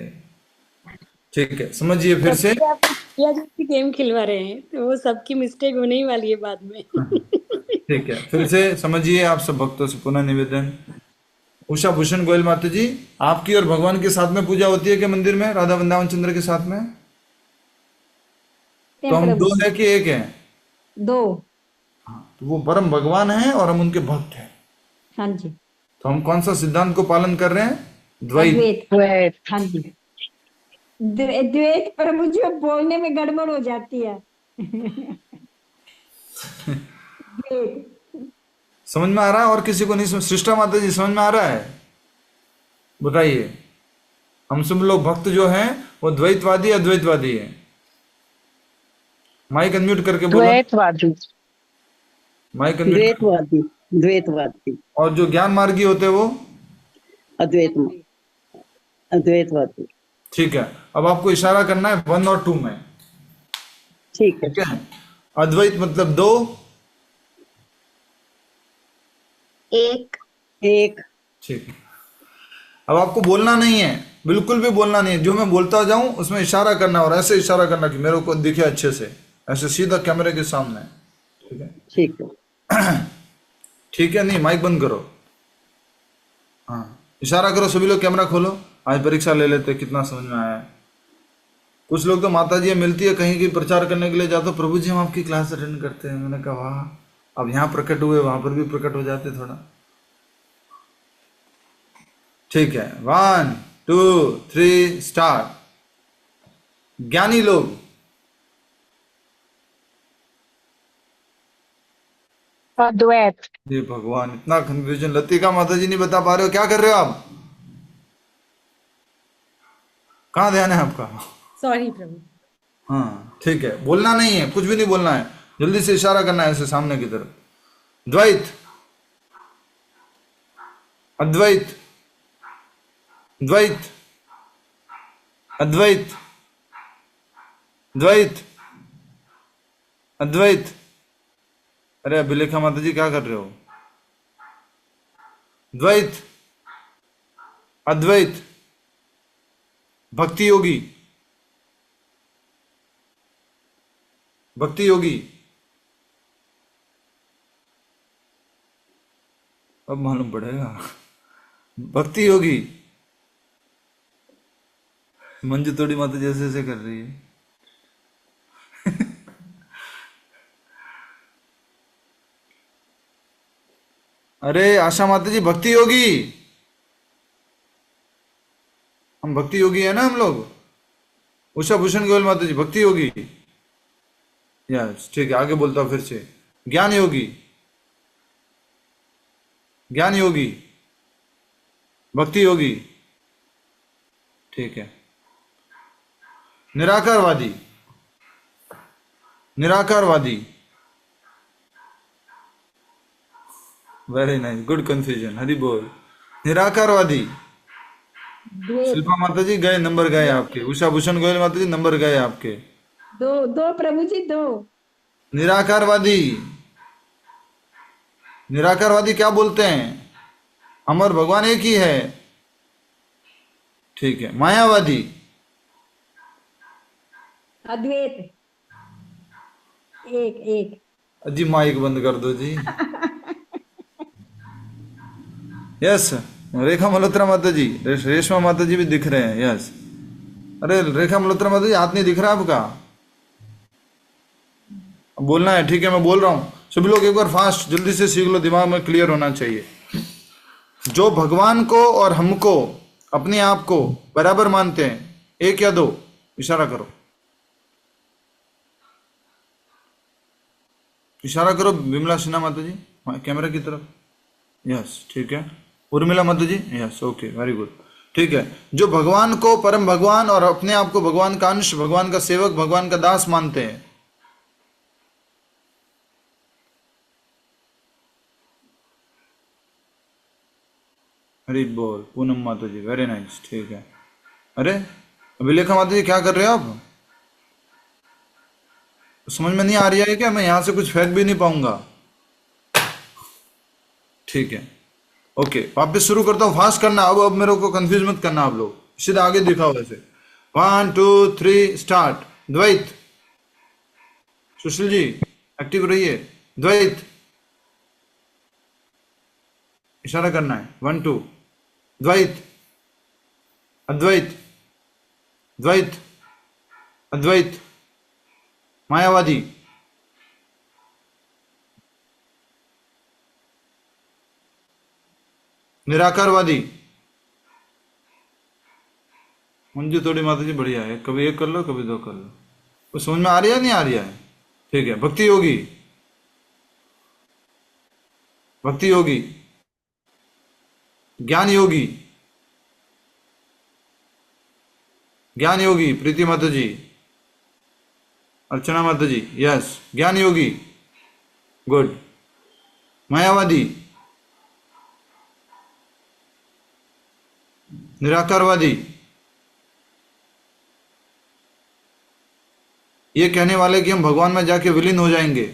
ठीक है, समझिए फिर से। प्रभु जी, आप प्रिया जी की गेम खिलवा रहे हैं तो वो सबकी मिस्टेक होने ही वाली है बाद में। ठीक है, फिर से समझिए, आप सब भक्तों से पुनः निवेदन। उषा भूषण गोयल माता जी, आपकी और भगवान के साथ में पूजा होती है क्या मंदिर में, राधा वृंदावन चंद्र के साथ में? तो हम प्रभु दो है कि एक है? दो। तो वो परम भगवान है और हम उनके भक्त हैं। हाँ जी। तो हम कौन सा सिद्धांत को पालन कर रहे हैं? द्वैत। द्वैत। हाँ जी। द्वैत प्रभु जी, अब बोलने में गड़बड़ हो जाती है। द्वैत। समझ में आ रहा है और किसी को नहीं समझ? सृष्टा माता जी समझ में आ रहा है? बताइए। हम सब लोग भक्त जो हैं वो द्वैतवादी अद्वैतवादी है? माइक अनम्यूट करके बोलो। द्वैतवादी। Mike unmute. द्वैतवादी। द्वैतवादी। और जो ज्ञान मार्गी होते हैं वो अद्वैत अद्वैतवादी। ठीक है, अब आपको इशारा करना है 1 और 2 में। ठीक है। ठीक है, अद्वैत मतलब दो, एक एक। ठीक है। अब आपको बोलना नहीं है, बिल्कुल भी बोलना नहीं है, जो मैं बोलता जाऊं उसमें इशारा करना, और ऐसे इशारा करना कि मेरे को दिखे अच्छे से, ऐसे सीधा कैमरे के सामने। ठीक है, ठीक है। ठीक है, नहीं माइक बंद करो। हाँ, इशारा करो, सभी लोग कैमरा खोलो। आज परीक्षा ले लेते कितना समझ में आया है। कुछ लोग तो माता जी मिलती है कहीं की प्रचार करने के लिए जाते, प्रभु जी हम आपकी क्लास अटेंड करते हैं। मैंने कहा वाह, अब यहाँ प्रकट हुए वहां पर भी प्रकट हो जाते थोड़ा। ठीक है, 1 2 3 स्टार्ट। ज्ञानी लोग, अद्वैत। ये भगवान इतना कंफ्यूजन। लतिका माता जी नहीं बता पा रहे हो, क्या कर रहे हो आप? कहाँ ध्यान है आपका? सॉरी प्रभु। हाँ ठीक है, बोलना नहीं है, कुछ भी नहीं बोलना है, जल्दी से इशारा करना है ऐसे सामने की तरफ। द्वैत, अद्वैत, द्वैत, अद्वैत, द्वैत, अद्वैत। अरे अभिलेखा माता जी क्या कर रहे हो? द्वैत, अद्वैत, भक्ति योगी, भक्ति योगी। अब मालूम पड़ेगा। भक्ति योगी। मंजू तोड़ी माता जैसे ऐसे कर रही है। अरे आशा माता जी, भक्ति योगी। हम भक्ति योगी है ना हम लोग। उषा भूषण गोयल माता जी भक्ति योगी। यस ठीक है, आगे बोलता हूं फिर से। ज्ञान योगी, ज्ञान योगी, भक्ति योगी। ठीक है, निराकारवादी, निराकारवादी। Very nice, good confusion, Hari बोल। निराकारवादी। शिल्पा माता जी गए, नंबर गए आपके। उषा भूषण गोयल माता जी नंबर गए आपके। दो दो प्रभु जी, दो। निराकारवादी, निराकारवादी क्या बोलते हैं? अमर भगवान एक ही है। ठीक है, मायावादी, अद्वैत। एक एक। जी माइक बंद कर दो जी। यस, रेखा मल्होत्रा माता जी, रेशमा माता जी भी दिख रहे हैं। यस, अरे रेखा मल्होत्रा माता जी हाथ नहीं दिख रहा आपका, बोलना है। ठीक है, मैं बोल रहा हूं, सभी लोग एक बार फास्ट जल्दी से सीख लो, दिमाग में क्लियर होना चाहिए। जो भगवान को और हमको, अपने आप को बराबर मानते हैं, एक या दो, इशारा करो, इशारा करो। विमला सिन्हा माता जी कैमरा की तरफ। यस ठीक है, उर्मिला माता ji. Yes okay, very good. ठीक है, जो भगवान को परम भगवान और अपने आप को भगवान का अंश, भगवान का सेवक, भगवान का दास मानते हैं, हरी बोल। पूनम माता जी वेरी नाइस, ठीक है। अरे अभिलेखा माता जी क्या कर रहे हो आप? समझ में नहीं आ रही है क्या? मैं यहाँ से कुछ फेंक भी नहीं पाऊंगा। ठीक है, ओके, वापस शुरू करता हूँ। फास्ट करना, अब मेरे को कंफ्यूज मत करना आप लोग, सीधा आगे दिखाओ ऐसे। 1 2 3 स्टार्ट। द्वैत, सुशील जी एक्टिव रहिए। द्वैत, इशारा करना है। 1 2। द्वैत, अद्वैत, द्वैत, अद्वैत, मायावादी, निराकारवादी। मंजू थोड़ी माता जी बढ़िया है, कभी एक कर लो कभी दो कर लो। तो समझ में आ रही है नहीं आ रही है? ठीक है। भक्ति योगी, भक्ति योगी, ज्ञान योगी, ज्ञान योगी, प्रीति माता जी, अर्चना माता जी, यस, ज्ञान योगी, गुड। मायावादी, निराकारवादी, ये कहने वाले कि हम भगवान में जाके विलीन हो जाएंगे,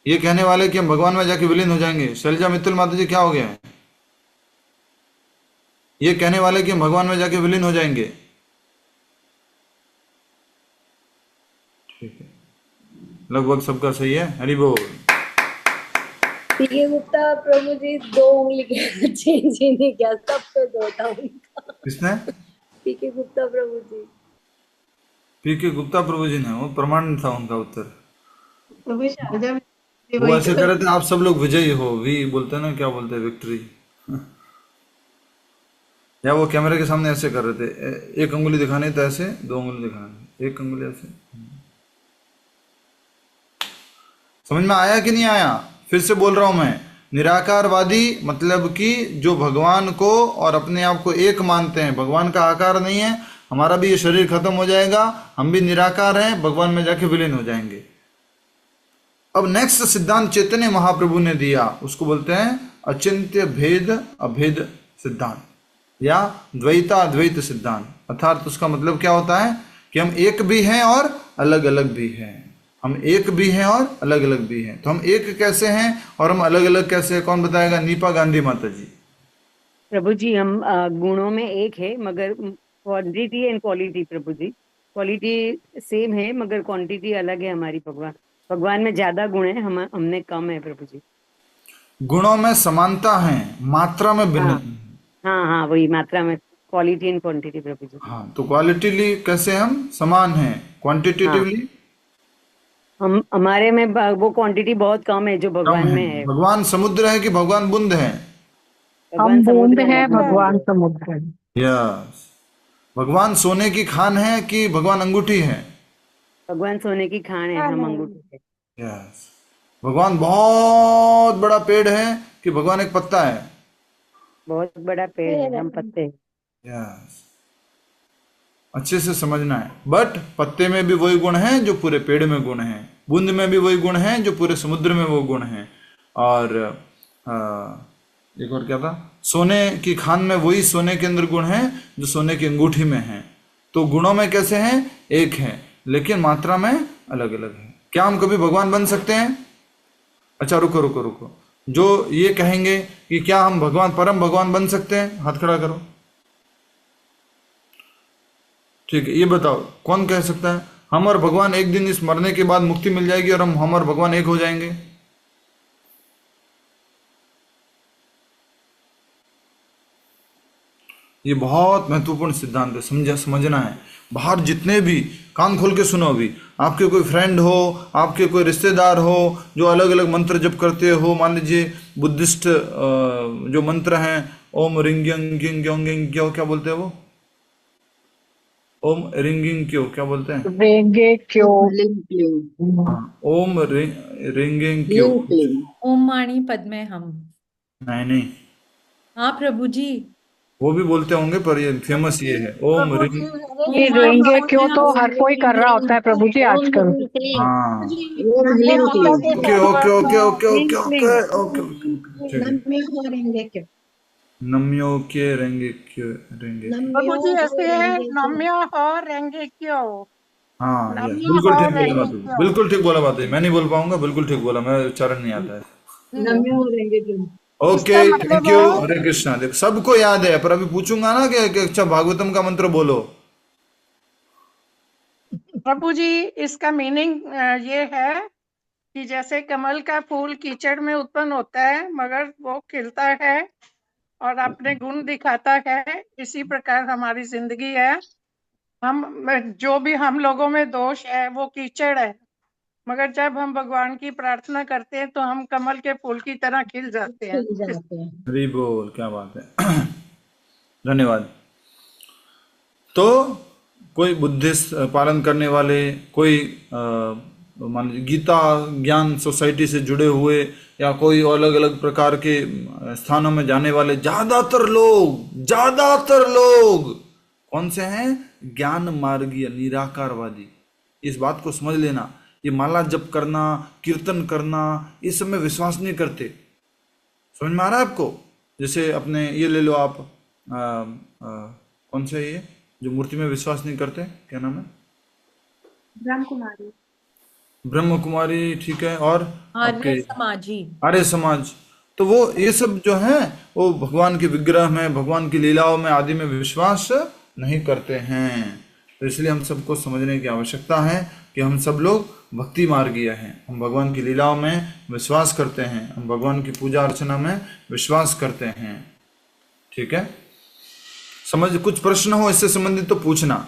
ये कहने वाले कि हम भगवान में जाके विलीन हो जाएंगे। शैलजा मित्तल माता जी क्या हो गया है? ये कहने वाले कि हम भगवान में जाके विलीन हो जाएंगे। ठीक है, लगभग सबका सही है। हरि बोल। पीके गुप्ता प्रभु जी 2 उंगली के चेंज ही नहीं किया, सब पे 2 था उनका। किसने? पीके गुप्ता प्रभु जी। पीके गुप्ता प्रभु जी ने, वो प्रमाण था उनका उत्तर। प्रभु शारदा वो ऐसे कर रहे थे, आप सब लोग विजयी हो, वी बोलते हैं ना, क्या बोलते हैं, विक्ट्री। या वो कैमरे के सामने ऐसे कर रहे थे, एक अंगुली दिखाने तो ऐसे, 2 अंगुली दिखाने, एक अंगुली ऐसे। समझ में आया कि नहीं आया? फिर से बोल रहा हूं मैं, निराकारवादी मतलब कि जो भगवान को और अपने आप को एक मानते हैं, भगवान का आकार नहीं है, हमारा भी ये शरीर खत्म हो जाएगा, हम भी निराकार हैं, भगवान में जाके विलीन हो जाएंगे। अब नेक्स्ट सिद्धांत चैतन्य महाप्रभु ने दिया, उसको बोलते हैं अचिंत्य भेद अभेद सिद्धांत या द्वैताद्वैत सिद्धांत। अर्थात उसका मतलब क्या होता है कि हम एक भी हैं और अलग अलग भी हैं, हम एक भी हैं और अलग अलग भी हैं। तो हम एक कैसे हैं और हम अलग अलग कैसे हैं, कौन बताएगा? नीपा गांधी माता जी। प्रभु जी, हम गुणों में एक है मगर quantity and quality, Prabhu ji quality same है मगर क्वांटिटी अलग है हमारी। भगवान में ज्यादा गुण है, हमने कम है प्रभु जी। गुणों में समानता है, मात्रा में भिन्न। हाँ, वही मात्रा में, क्वालिटी एंड क्वांटिटी प्रभु जी। हाँ, तो क्वालिटीली कैसे हम समान हैं, क्वांटिटेटिवली हम हमारे में वो क्वांटिटी बहुत कम है जो भगवान में है। भगवान समुद्र है कि भगवान बुंद है? भगवान समुद्र है, भगवान समुद्र है। यस। भगवान सोने की खान है कि भगवान अंगूठी है? भगवान सोने की खान है, हम अंगूठी है। यस। भगवान बहुत बड़ा पेड़ है कि भगवान एक पत्ता है? बहुत बड़ा पेड़ है, हम पत्ते हैं। यस, अच्छे से समझना है। बट पत्ते में भी वही गुण हैं जो पूरे पेड़ में गुण हैं, बूंद में भी वही गुण हैं जो पूरे समुद्र में वो गुण हैं, और एक और क्या था, सोने की खान में वही सोने के अंदर गुण हैं जो सोने की अंगूठी में हैं। तो गुणों में कैसे हैं? एक हैं, लेकिन मात्रा में अलग अलग है। क्या हम कभी भगवान बन सकते हैं? अच्छा रुको रुको रुको, जो ये कहेंगे कि क्या हम भगवान, परम भगवान बन सकते हैं, हाथ खड़ा करो। ठीक है, ये बताओ कौन कह सकता है हम और भगवान एक दिन इस मरने के बाद मुक्ति मिल जाएगी और हम और भगवान एक हो जाएंगे? ये बहुत महत्वपूर्ण सिद्धांत है, समझना है। बाहर जितने भी, कान खोल के सुनो, अभी आपके कोई फ्रेंड हो, आपके कोई रिश्तेदार हो जो अलग अलग मंत्र जप करते हो, मान लीजिए बुद्धिस्ट जो मंत्र हैं, ओम रिंगिंग किंग ग्योंगिंग क्यों, क्या बोलते हैं वो, ओम रिंगिंग क्यों, क्या बोलते हैं, रेंगे क्यों, ओम रिंगिंग क्यों, ओम माणी पद्मे हम। नहीं, हाँ प्रभु जी, वो भी बोलते होंगे पर ये फेमस ये है, ओम रिंग। ये रेंगे क्यों तो हर कोई कर रहा होता है प्रभु जी आजकल। हाँ, okay okay okay okay okay okay okay okay. नम्यो के रेंगे क्यों रेंगे क्यों। प्रभु जी नम्यो ऐसे है, रेंगे क्यो। नम्य हो रेंगे क्यों, हाँ ये नम्य बिल्कुल हो ठीक बोला रेंगे बात है, क्यों। बिल्कुल ठीक बोला बात है, मैं नहीं बोल पाऊंगा, बिल्कुल ठीक बोला, मैं उच्चारण नहीं आता है। नम्यो रेंगे क्यो। ओके इसका थैंक मतलब यू, है, हरे कृष्णा। देख सबको याद है, पर अभी पूछूंगा ना कि अच्छा भागवतम का मंत्र बोलो। प्रभु जी इसका मीनिंग ये है कि जैसे कमल का फूल कीचड़ में उत्पन्न होता है मगर वो खिलता है और अपने गुण दिखाता है, इसी प्रकार हमारी जिंदगी है। हम जो भी हम लोगों में दोष है वो कीचड़ है, मगर जब हम भगवान की प्रार्थना करते हैं तो हम कमल के फूल की तरह खिल जाते हैं। खिल जाते हैं। हरि बोल, क्या बात है। धन्यवाद। तो कोई बुद्धिस्ट पालन करने वाले, कोई मान लीजिए गीता ज्ञान सोसाइटी से जुड़े हुए, या कोई अलग अलग प्रकार के स्थानों में जाने वाले, ज्यादातर लोग कौन से हैं? ज्ञान मार्गीय निराकारवादी। इस बात को समझ लेना, ये माला जप करना, कीर्तन करना, इस सब में विश्वास नहीं करते। समझ में आ रहा है आपको? जैसे अपने ये ले लो आप, कौन से ये जो मूर्ति में विश्वास नहीं करते, क्या नाम है? ब्रह्म कुमारी। ब्रह्म कुमारी, ठीक है। और आर्य समाजी, आर्य समाज। तो वो ये सब जो है वो भगवान के विग्रह में, भगवान की लीलाओं में आदि में विश्वास नहीं करते हैं। तो इसलिए हम सबको समझने की आवश्यकता है कि हम सब लोग भक्ति मार्गीय हैं। हम भगवान की लीलाओं में विश्वास करते हैं, हम भगवान की पूजा अर्चना में विश्वास करते हैं। ठीक है, समझ? कुछ प्रश्न हो इससे संबंधित तो पूछना।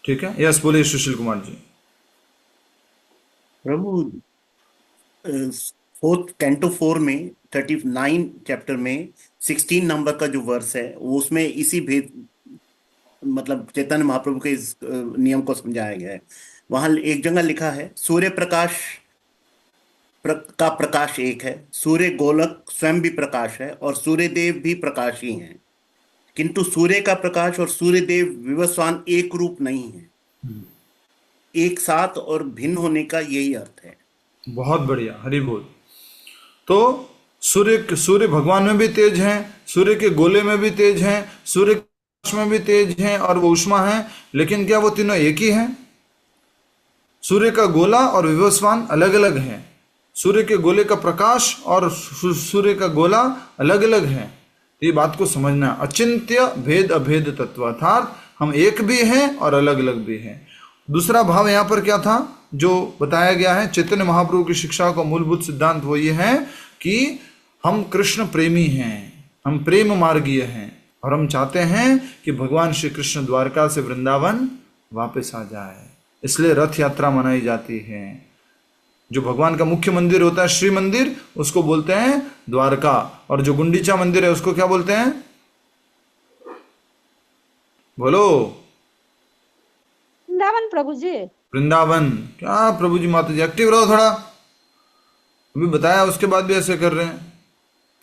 ठीक है, यस बोलिए सुशील कुमार जी। प्रभु फोर्थ कैंटो 4 में 39 चैप्टर में 16 नंबर का जो वर्स है वो, उसमें इसी भेद मतलब चैतन्य महाप्रभु के इस नियम को समझाया गया है। वहां एक जगह लिखा है, सूर्य प्रकाश का प्रकाश एक है, सूर्य गोलक स्वयं भी प्रकाश है और सूर्य देव भी प्रकाश ही हैं, किंतु सूर्य का प्रकाश और सूर्य देव विवस्वान एक रूप नहीं है, एक साथ और भिन्न होने का यही अर्थ है। बहुत बढ़िया, हरि बोल। तो सूर्य भगवान में भी तेज हैं, सूर्य के गोले में भी तेज हैं, सूर्य में भी तेज हैं और वो उष्मा है, लेकिन क्या वो तीनों एक ही हैं? सूर्य का गोला और विवस्वान अलग अलग हैं। सूर्य के गोले का प्रकाश और सूर्य का गोला अलग अलग है। ये बात को समझना, अचिंत्य भेद अभेद तत्व, अर्थात हम एक भी हैं और अलग अलग भी हैं। दूसरा भाव यहाँ पर क्या था जो बताया गया है? चैतन्य महाप्रभु की शिक्षा का मूलभूत सिद्धांत वो ये है कि हम कृष्ण प्रेमी हैं, हम प्रेम मार्गीय हैं और हम चाहते हैं कि भगवान श्री कृष्ण द्वारका से वृंदावन वापस आ जाए। इसलिए रथ यात्रा मनाई जाती है। जो भगवान का मुख्य मंदिर होता है श्री मंदिर, उसको बोलते हैं द्वारका, और जो गुंडीचा मंदिर है उसको क्या बोलते हैं? बोलो। वृंदावन प्रभु जी। वृंदावन। क्या प्रभु जी, माता जी एक्टिव रहो थोड़ा। अभी बताया उसके बाद भी ऐसे कर रहे हैं।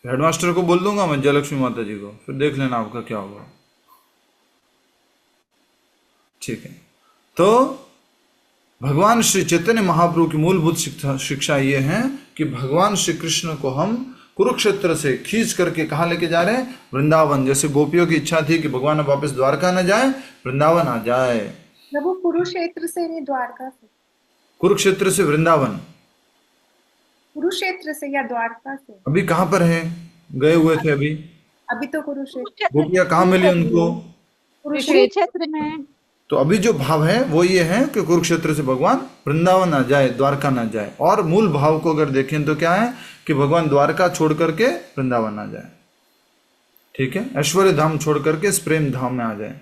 हेडमास्टर को बोल दूंगा मैं, जयलक्ष्मी माता जी को, फिर देख लेना आपका क्या होगा। ठीक है, तो भगवान श्री चैतन्य महाप्रभु की मूलभूत शिक्षा ये है कि भगवान श्री कृष्ण को हम कुरुक्षेत्र से खींच करके कहाँ लेके जा रहे हैं? वृंदावन। जैसे गोपियों की इच्छा थी कि भगवान अब वापस द्वारका न जाए, वृंदावन आ जाए। प्रभु कुरुक्षेत्र से नहीं, द्वारका से। कुरुक्षेत्र से वृंदावन। कुरुक्षेत्र से या द्वारका से? अभी कहाँ पर है? गए हुए थे अभी तो कुरुक्षेत्र। गोपियां कहाँ मिली उनको? कुरुक्षेत्र में। तो अभी जो भाव है वो ये है कि कुरुक्षेत्र से भगवान वृंदावन आ जाए, द्वारका ना जाए। और मूल भाव को अगर देखें तो क्या है कि भगवान द्वारका छोड़ करके वृंदावन आ जाए। ठीक है, ऐश्वर्य धाम छोड़ करके इस प्रेम धाम में आ जाए।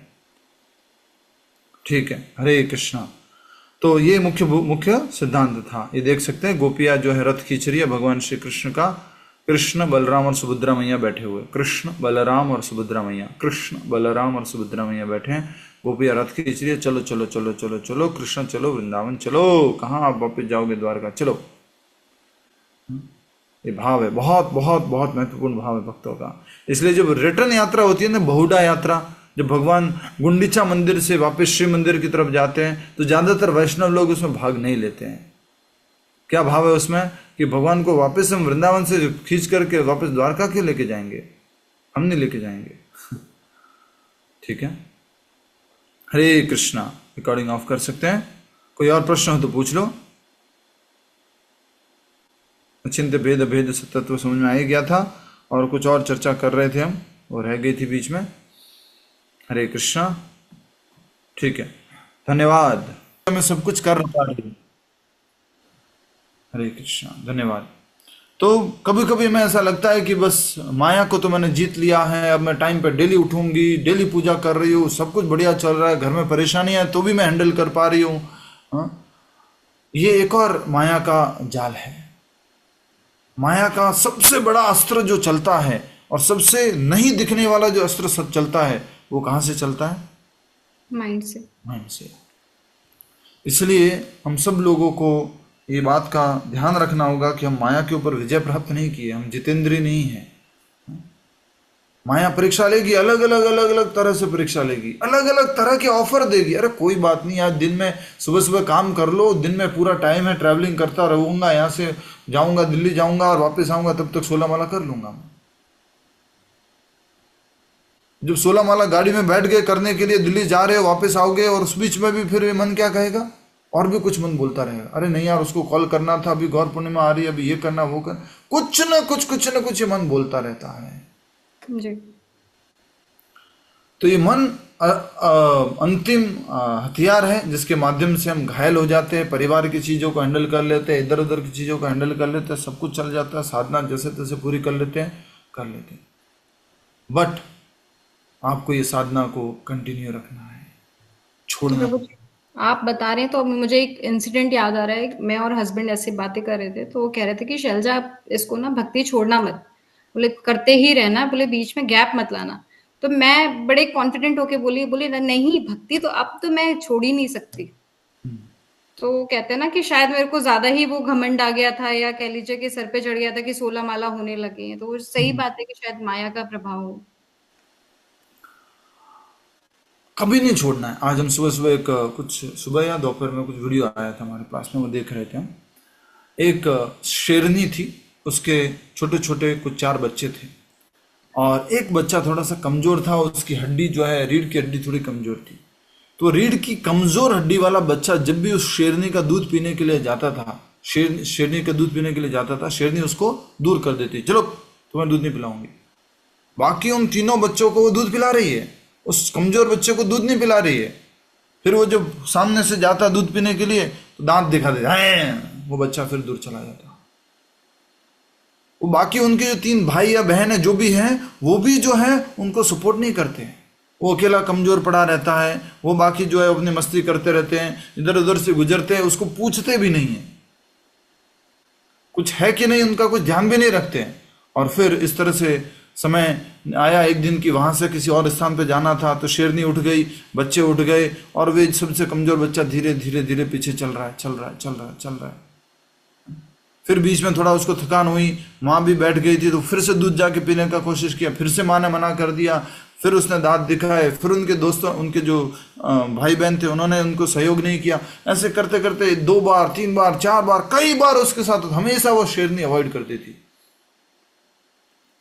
ठीक है, हरे कृष्णा। तो ये मुख्य सिद्धांत था। ये देख सकते हैं गोपियां जो है रथ खींच रही है भगवान श्री कृष्ण का। कृष्ण बलराम और सुभद्रा मैया बैठे हुए, कृष्ण बलराम और सुभद्रा मैया, कृष्ण बलराम और सुभद्रा मैया बैठे हैं। गोपियां रथ खींच रही है, चलो चलो चलो चलो चलो कृष्ण चलो वृंदावन चलो। कहाँ आप वापस जाओगे? द्वारका चलो। ये भाव है, बहुत बहुत बहुत महत्वपूर्ण भाव है भक्तों का। इसलिए जब रिटर्न यात्रा होती है ना, बहुडा यात्रा, जब भगवान गुंडीचा मंदिर से वापस श्री मंदिर की तरफ जाते हैं तो ज्यादातर वैष्णव लोग उसमें भाग नहीं लेते हैं। क्या भाव है उसमें कि भगवान को वापस हम वृंदावन से खींच करके वापस द्वारका क्यों लेके जाएंगे? हम नहीं लेके जाएंगे। ठीक है, हरे कृष्णा। रिकॉर्डिंग ऑफ कर सकते हैं। कोई और प्रश्न हो तो पूछ लो। अचिंत्य भेद अभेद सतत्व समझ में आ ही गया था, और कुछ और चर्चा कर रहे थे हम, वो रह गई थी बीच में। हरे कृष्णा। ठीक है, धन्यवाद। मैं सब कुछ कर रहा हूँ। हरे कृष्णा, धन्यवाद। तो कभी कभी हमें ऐसा लगता है कि बस माया को तो मैंने जीत लिया है, अब मैं टाइम पे डेली उठूंगी, डेली पूजा कर रही हूँ, सब कुछ बढ़िया चल रहा है, घर में परेशानी है तो भी मैं हैंडल कर पा रही हूँ। हाँ? ये एक और माया का जाल है। माया का सबसे बड़ा अस्त्र जो चलता है और सबसे नहीं दिखने वाला जो अस्त्र सब चलता है, वो कहाँ से चलता है? माइंड से। माइंड से। इसलिए हम सब लोगों को ये बात का ध्यान रखना होगा कि हम माया के ऊपर विजय प्राप्त नहीं किए, हम जितेंद्रीय नहीं है। माया परीक्षा लेगी, अलग अलग तरह से परीक्षा लेगी, अलग अलग तरह के ऑफर देगी। अरे कोई बात नहीं, आज दिन में सुबह सुबह काम कर लो, दिन में पूरा टाइम है, ट्रैवलिंग करता रहूंगा, यहाँ से जाऊंगा दिल्ली जाऊंगा और वापस आऊंगा, तब तक 16 माला कर लूंगा। जब 16 माला गाड़ी में बैठ गए करने के लिए, दिल्ली जा रहे हो, वापस आओगे, और उस बीच में भी फिर मन क्या कहेगा? और भी कुछ मन बोलता रहेगा, अरे नहीं यार उसको कॉल करना था, अभी गौर पूर्णिमा आ रही है, अभी ये करना वो करना, कुछ न कुछ ये मन बोलता रहता है जी। तो ये मन अंतिम हथियार है जिसके माध्यम से हम घायल हो जाते हैं, परिवार की चीजों को हैंडल कर लेते हैं, इधर उधर की चीजों को हैंडल कर लेते हैं, सब कुछ चल जाता है, साधना जैसे तैसे पूरी कर लेते हैं। बट आपको ये साधना को कंटिन्यू रखना है, छोड़ना है। आप बता रहे हैं तो अब मुझे एक इंसिडेंट याद आ रहा है। मैं और हस्बैंड ऐसी बातें कर रहे थे, तो वो कह रहे थे कि शैलजा आप इसको ना भक्ति छोड़ना मत, बोले करते ही रहना, बोले बीच में गैप मत लाना। तो मैं बड़े कॉन्फिडेंट होके बोली नहीं भक्ति तो अब तो मैं छोड़ ही नहीं सकती। तो कहते हैं ना कि शायद मेरे को ज्यादा ही वो घमंड आ गया था, या कह लीजिए कि सर पे चढ़ गया था कि 16 माला होने लगे हैं। तो वो सही बात है कि शायद माया का प्रभाव हो। कभी नहीं छोड़ना है। आज हम सुबह सुबह कुछ सुबह या दोपहर में कुछ वीडियो आया था हमारे पास में, वो देख रहे थे हम। एक शेरनी थी, उसके छोटे छोटे कुछ 4 बच्चे थे, और एक बच्चा थोड़ा सा कमजोर था, उसकी हड्डी जो है रीढ़ की हड्डी थोड़ी कमजोर थी। तो रीढ़ की कमजोर हड्डी वाला बच्चा जब भी उस शेरनी का दूध पीने के लिए जाता था, शेरनी का दूध पीने के लिए जाता था, शेरनी उसको दूर कर देती, चलो तुम्हें दूध नहीं पिलाऊंगी। बाकी उन तीनों बच्चों को वो दूध पिला रही है, उस कमजोर बच्चे को दूध नहीं पिला रही है। फिर वो जब सामने से जाता दूध पीने के लिए तो दांत दिखा देता है, वो बच्चा फिर दूर चला जाता। वो बाकी उनके जो 3 भाई या बहन है जो भी हैं, वो भी जो है उनको सपोर्ट नहीं करते हैं। वो अकेला कमजोर पड़ा रहता है, वो बाकी जो है अपनी मस्ती करते रहते हैं, इधर उधर से गुजरते हैं, उसको पूछते भी नहीं है कुछ है कि नहीं, उनका कुछ ध्यान भी नहीं रखते हैं। और फिर इस तरह से समय आया एक दिन की वहां से किसी और स्थान पे जाना था, तो शेरनी उठ गई, बच्चे उठ गए, और वे सबसे कमजोर बच्चा धीरे धीरे धीरे पीछे चल रहा है। फिर बीच में थोड़ा उसको थकान हुई, माँ भी बैठ गई थी, तो फिर से दूध जाके पीने का कोशिश किया, फिर से माँ ने मना कर दिया, फिर उसने दांत दिखाए, फिर उनके दोस्तों, उनके जो भाई बहन थे, उन्होंने उनको सहयोग नहीं किया। ऐसे करते करते 2 बार 3 बार 4 बार कई बार उसके साथ हमेशा वो शेरनी अवॉइड करती थी।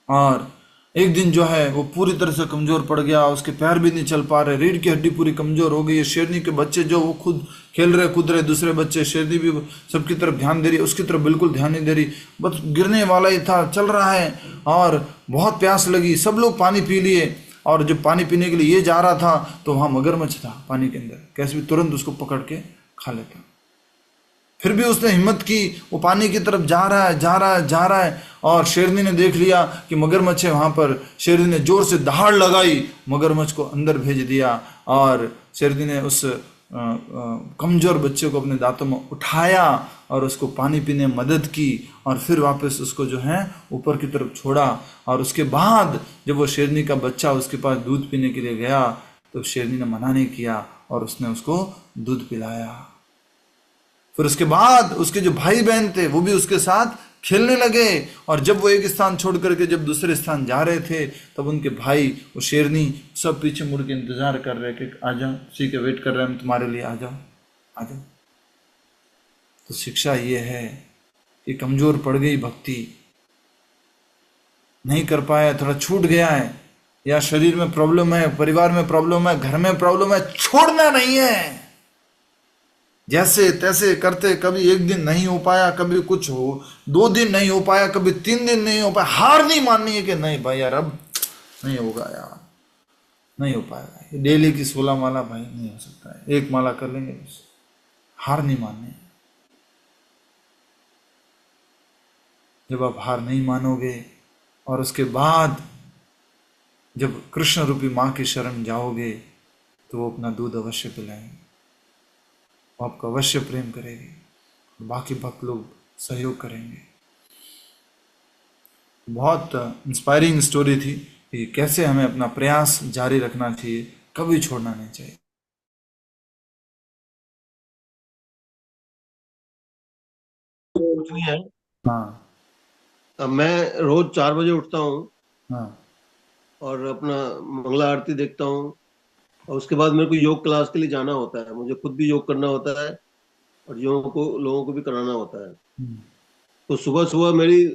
और एक दिन जो है वो पूरी तरह से कमजोर पड़ गया, उसके पैर भी नहीं चल पा रहे, रीढ़ की हड्डी पूरी कमजोर हो गई है। शेरनी के बच्चे जो वो खुद खेल रहे कूद रहे, दूसरे बच्चे, शेरनी भी सबकी तरफ ध्यान दे रही, उसकी तरफ बिल्कुल ध्यान नहीं दे रही, बस गिरने वाला ही था, चल रहा है। और बहुत प्यास लगी, सब लोग पानी पी लिए, और जब पानी पीने के लिए ये जा रहा था तो वहां मगरमच्छ था पानी के अंदर, कैसे भी तुरंत उसको पकड़ के खा लेता। फिर भी उसने हिम्मत की, वो पानी की तरफ जा रहा है, और शेरनी ने देख लिया कि मगरमच्छ है वहां पर। शेरनी ने जोर से दहाड़ लगाई, मगरमच्छ को अंदर भेज दिया, और शेरनी ने उस कमजोर बच्चे को अपने दांतों में उठाया और उसको पानी पीने में मदद की, और फिर वापस उसको जो है ऊपर की तरफ छोड़ा। और उसके बाद जब वो शेरनी का बच्चा उसके पास दूध पीने के लिए गया, तो शेरनी ने मना नहीं किया और उसने उसको दूध पिलाया। फिर उसके बाद उसके जो भाई बहन थे वो भी उसके साथ खेलने लगे, और जब वो एक स्थान छोड़ करके जब दूसरे स्थान जा रहे थे, तब उनके भाई, वो शेरनी, सब पीछे मुड़ के इंतजार कर रहे कि आ जाओ, उसी के वेट कर रहे हैं हम तुम्हारे लिए, आ जाओ। तो शिक्षा ये है कि कमजोर पड़ गई भक्ति, नहीं कर पाया, थोड़ा छूट गया है, या शरीर में प्रॉब्लम है, परिवार में प्रॉब्लम है, घर में प्रॉब्लम है, छोड़ना नहीं है। जैसे तैसे करते, कभी एक दिन नहीं हो पाया, कभी कुछ हो 2 दिन नहीं हो पाया, कभी 3 दिन नहीं हो पाया, हार नहीं माननी है कि नहीं भाई यार अब नहीं होगा यार, नहीं हो पाएगा। डेली की 16 माला भाई नहीं हो सकता है, 1 माला कर लेंगे बस। हार नहीं माननी। जब आप हार नहीं मानोगे और उसके बाद जब कृष्ण रूपी माँ की शरण जाओगे तो वो अपना दूध अवश्य पिलाएंगे, वो आपका अवश्य प्रेम करेगी, बाकी भक्त लोग सहयोग करेंगे। बहुत इंस्पायरिंग स्टोरी थी कि कैसे हमें अपना प्रयास जारी रखना चाहिए, कभी छोड़ना नहीं चाहिए। कुछ नहीं है। हाँ अब मैं रोज 4 बजे उठता हूँ हाँ और अपना मंगला आरती देखता हूँ, और उसके बाद मेरे को योग क्लास के लिए जाना होता है। मुझे खुद भी योग करना होता है और लोगों को भी कराना होता है। तो सुबह सुबह मेरी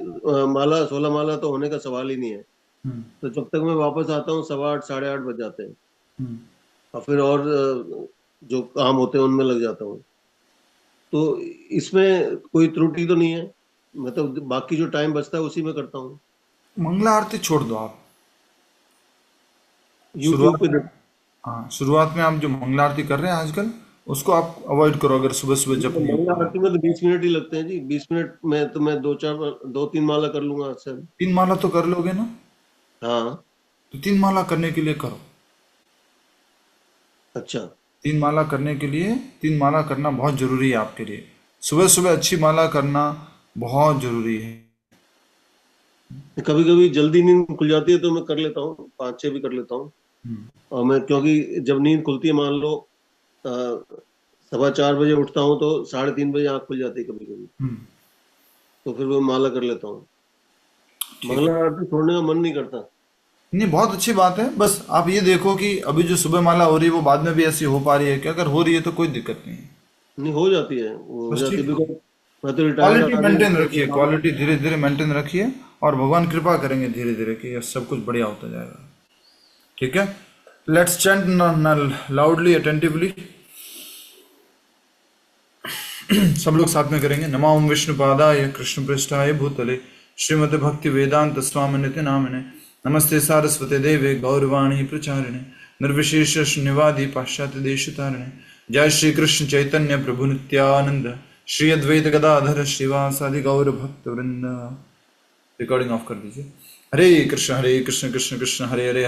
माला 16 माला तो होने का सवाल ही नहीं है। तो जब तक मैं वापस आता हूँ 8:15 साढ़े 8 बज जाते हैं, और फिर और जो काम होते हैं उनमें लग जाता हूँ। तो इसमें कोई त्रुटि तो नहीं है, मतलब बाकी जो टाइम बचता है उसी में करता हूँ। मंगला आरती छोड़ दो आप। यूट्यूब पे हाँ, शुरुआत में आप जो मंगला आरती कर रहे हैं आजकल उसको आप अवॉइड करो। अगर सुबह सुबह जब मंगला आरती में तो 20 मिनट ही लगते हैं जी। 20 मिनट में तो मैं 2-3 माला कर लूंगा आज से। 3 माला तो कर लोगे ना? हाँ, तो 3 माला करने के लिए करो। अच्छा, 3 माला करने के लिए 3 माला करना बहुत जरूरी है आपके लिए। सुबह सुबह अच्छी माला करना बहुत जरूरी है। कभी कभी जल्दी नींद खुल जाती है तो मैं कर लेता हूँ, 5-6 भी कर लेता हूँ। और मैं क्योंकि जब नींद खुलती है, मान लो 4:15 बजे उठता हूँ तो 3:30 बजे आँख खुल जाती है कभी कभी, तो फिर वो माला कर लेता हूँ। मंगला आरती छोड़ने का मन नहीं करता। नहीं, बहुत अच्छी बात है। बस आप ये देखो कि अभी जो सुबह माला हो रही है वो बाद में भी ऐसी हो पा रही है कि अगर हो रही है तो कोई दिक्कत नहीं है। नहीं, हो जाती है, वो हो जाती है। मैं तो क्वालिटी मेंटेन रखिए, क्वालिटी धीरे धीरे मेंटेन रखिए और भगवान कृपा करेंगे धीरे धीरे कि सब कुछ बढ़िया होता जाएगा। ठीक है, लेट्स चैंट लाउडली अटेंटिवली। सब लोग साथ में करेंगे। नमो ओम विष्णुपादाय कृष्ण पृष्ठाय भूतले श्रीमद् भक्ति वेदांत स्वामिनिति नामिने नमस्ते सारस्वते देवे गौरवाणी प्रचारिणे निर्विशेष शून्यवादी पाश्चात्य देशतारिणे। जय श्री कृष्ण चैतन्य प्रभु नित्यानंद श्री अद्वैत गदाधर श्रीवासादि गौर भक्त वृंद। रिकॉर्डिंग ऑफ कर दीजिए। हरे कृष्ण कृष्ण कृष्ण हरे हरे